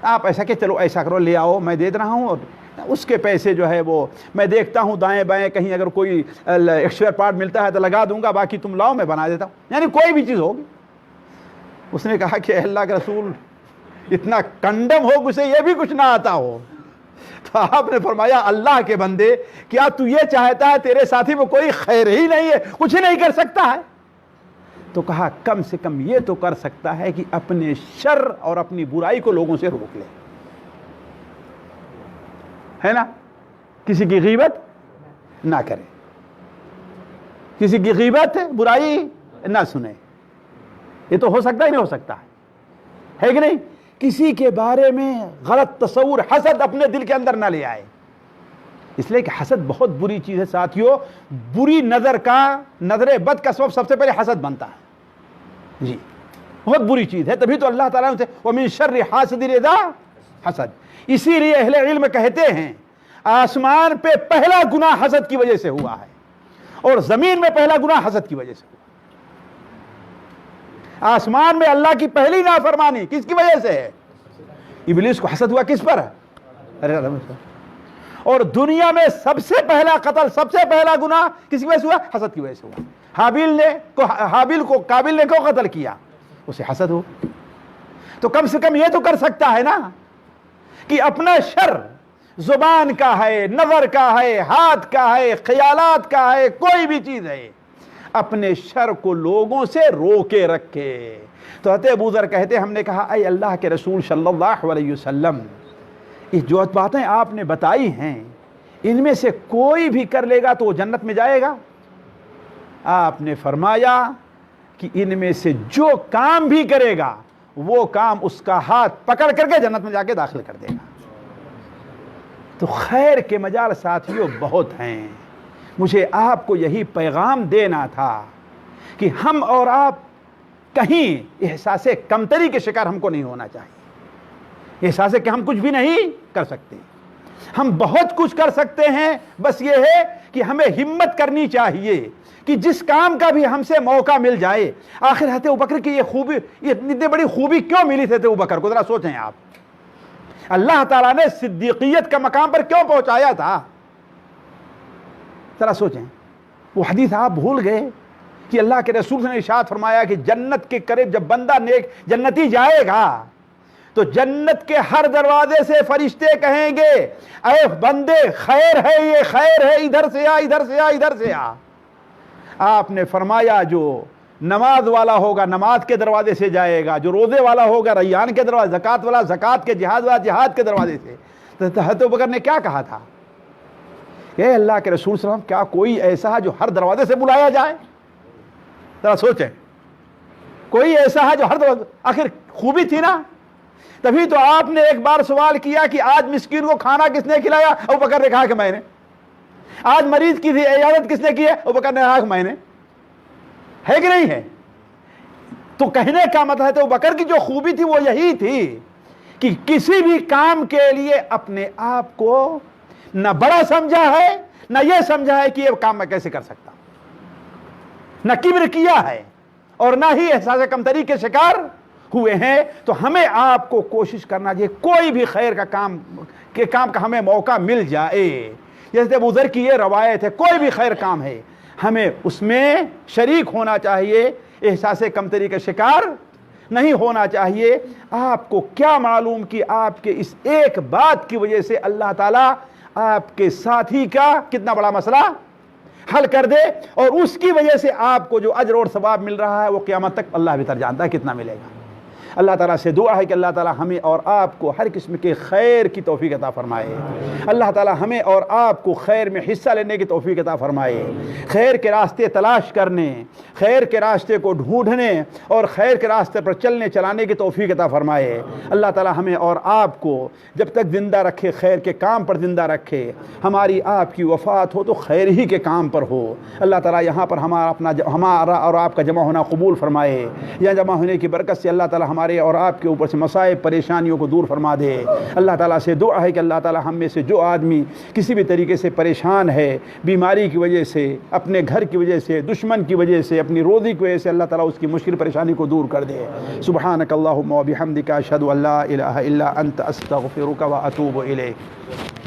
آپ ایسا کہ چلو ایسا کرو لے آؤ میں دے رہا ہوں، اور اس کے پیسے جو ہے وہ میں دیکھتا ہوں دائیں بائیں کہیں اگر کوئی ایکسپیئر پارٹ ملتا ہے تو لگا دوں گا، باقی تم لاؤ میں بنا دیتا ہوں، یعنی کوئی بھی چیز ہوگی. اس نے کہا کہ اللہ کے رسول اتنا کنڈم ہو اسے یہ بھی کچھ نہ آتا ہو. تو آپ نے فرمایا اللہ کے بندے کیا تو یہ چاہتا ہے تیرے ساتھی میں کوئی خیر ہی نہیں ہے, کچھ ہی نہیں کر سکتا ہے؟ تو کہا کم سے کم یہ تو کر سکتا ہے کہ اپنے شر اور اپنی برائی کو لوگوں سے روک لے, ہے نا, کسی کی غیبت نہ کرے, کسی کی غیبت برائی نہ سنے. یہ تو ہو سکتا ہی نہیں ہو سکتا ہے کہ نہیں؟ کسی کے بارے میں غلط تصور حسد اپنے دل کے اندر نہ لے آئے, اس لیے کہ حسد بہت بری چیز ہے ساتھیوں. بری نظر بد کا سبب سب سے پہلے حسد بنتا ہے جی, بہت بری چیز ہے. تبھی تو اللہ تعالیٰ نے وَمِن شَرِّ حَاسِدٍ إِذَا حسد, اسی لیے اہل علم کہتے ہیں آسمان پہ پہلا گناہ حسد کی وجہ سے ہوا ہے اور زمین میں پہلا گناہ حسد کی وجہ سے ہوا. آسمان میں اللہ کی پہلی نافرمانی کس کی وجہ سے ہے؟ ابلیس کو حسد ہوا کس پر؟ اور دنیا میں سب سے پہلا قتل, سب سے پہلا گناہ کس کی وجہ سے ہوا؟ حسد کی وجہ سے ہوا. حابیل کو قابل نے کیوں قتل کیا؟ اسے حسد ہو. تو کم سے کم یہ تو کر سکتا ہے نا کہ اپنا شر زبان کا ہے, نظر کا ہے, ہاتھ کا ہے, خیالات کا ہے, کوئی بھی چیز ہے, اپنے شر کو لوگوں سے روکے رکھے. تو حضرت ابو ذر کہتے ہم نے کہا اے اللہ کے رسول صلی اللہ علیہ وسلم, یہ جو باتیں آپ نے بتائی ہیں ان میں سے کوئی بھی کر لے گا تو وہ جنت میں جائے گا؟ آپ نے فرمایا کہ ان میں سے جو کام بھی کرے گا وہ کام اس کا ہاتھ پکڑ کر کے جنت میں جا کے داخل کر دے گا. تو خیر کے مجال ساتھیوں بہت ہیں. مجھے آپ کو یہی پیغام دینا تھا کہ ہم اور آپ کہیں احساس کمتری کے شکار ہم کو نہیں ہونا چاہیے. احساس کہ ہم کچھ بھی نہیں کر سکتے, ہم بہت کچھ کر سکتے ہیں. بس یہ ہے کہ ہمیں ہمت کرنی چاہیے کہ جس کام کا بھی ہم سے موقع مل جائے. آخر حضرت ابوبکر کی یہ خوبی, یہ اتنی بڑی خوبی کیوں ملی تھی حضرت ابوبکر کو؟ ذرا سوچیں آپ, اللہ تعالیٰ نے صدیقیت کا مقام پر کیوں پہنچایا تھا؟ ذرا سوچیں. وہ حدیث آپ بھول گئے کہ اللہ کے رسول نے ارشاد فرمایا کہ جنت کے قریب جب بندہ نیک جنتی جائے گا تو جنت کے ہر دروازے سے فرشتے کہیں گے اے بندے خیر ہے, یہ خیر ہے, ادھر سے آ, ادھر سے آ, ادھر سے آ. آپ نے فرمایا جو نماز والا ہوگا نماز کے دروازے سے جائے گا, جو روزے والا ہوگا ریان کے دروازے, زکات والا زکات کے, جہاد والا جہاد کے دروازے سے. تو حضرت ابوبکر نے کیا کہا تھا؟ اے اللہ کے رسول صلی اللہ علیہ وسلم, کیا کوئی ایسا ہے جو ہر دروازے سے بلایا جائے؟ ذرا سوچیں, کوئی ایسا ہے جو ہر دروازے, آخر خوبی تھی نا. تبھی تو آپ نے ایک بار سوال کیا کہ آج مسکین کو کھانا کس نے کھلایا؟ ابوبکر نے کہا کہ میں نے. آج مریض کی عیادت کس نے کی ہے؟ ابوبکر نے کہا کہ میں نے. ہے کہ نہیں ہے؟ تو کہنے کا مطلب ہے تو ابوبکر کی جو خوبی تھی وہ یہی تھی کہ کسی بھی کام کے لیے اپنے آپ کو نہ بڑا سمجھا ہے, نہ یہ سمجھا ہے کہ یہ کام میں کیسے کر سکتا, نہ کبر کیا ہے اور نہ ہی احساس کمتری کے شکار ہوئے ہیں. تو ہمیں آپ کو کوشش کرنا چاہیے کوئی بھی خیر کا کام کا ہمیں موقع مل جائے. جیسے ابو ذر کی یہ روایت ہے, کوئی بھی خیر کام ہے ہمیں اس میں شریک ہونا چاہیے, احساس کمتری کا شکار نہیں ہونا چاہیے. آپ کو کیا معلوم کہ آپ کے اس ایک بات کی وجہ سے اللہ تعالیٰ آپ کے ساتھی کا کتنا بڑا مسئلہ حل کر دے, اور اس کی وجہ سے آپ کو جو اجر اور ثواب مل رہا ہے وہ قیامت تک اللہ بہتر جانتا ہے کتنا ملے گا. اللہ تعالیٰ سے دعا ہے کہ اللہ تعالیٰ ہمیں اور آپ کو ہر قسم کے خیر کی توفیق عطا فرمائے. اللہ تعالیٰ ہمیں اور آپ کو خیر میں حصہ لینے کی توفیق عطا فرمائے, خیر کے راستے تلاش کرنے, خیر کے راستے کو ڈھونڈنے اور خیر کے راستے پر چلانے کی توفیق عطا فرمائے. اللہ تعالیٰ ہمیں اور آپ کو جب تک زندہ رکھے خیر کے کام پر زندہ رکھے. ہماری آپ کی وفات ہو تو خیر ہی کے کام پر ہو. اللہ تعالیٰ یہاں پر ہمارا اور آپ کا جمع ہونا قبول فرمائے. یہاں جمع ہونے کی برکت سے اللہ تعالیٰ ہمارے اور آپ کے اوپر سے مصائب پریشانیوں کو دور فرما دے. اللہ تعالیٰ سے دعا ہے کہ اللہ تعالیٰ ہم میں سے جو آدمی کسی بھی طریقے سے پریشان ہے, بیماری کی وجہ سے, اپنے گھر کی وجہ سے, دشمن کی وجہ سے, اپنی روزی کی وجہ سے, اللہ تعالیٰ اس کی مشکل پریشانی کو دور کر دے. سبحانک اللہم و بحمدک اشہد ان لا الہ الا انت استغفرک و اتوب الیک.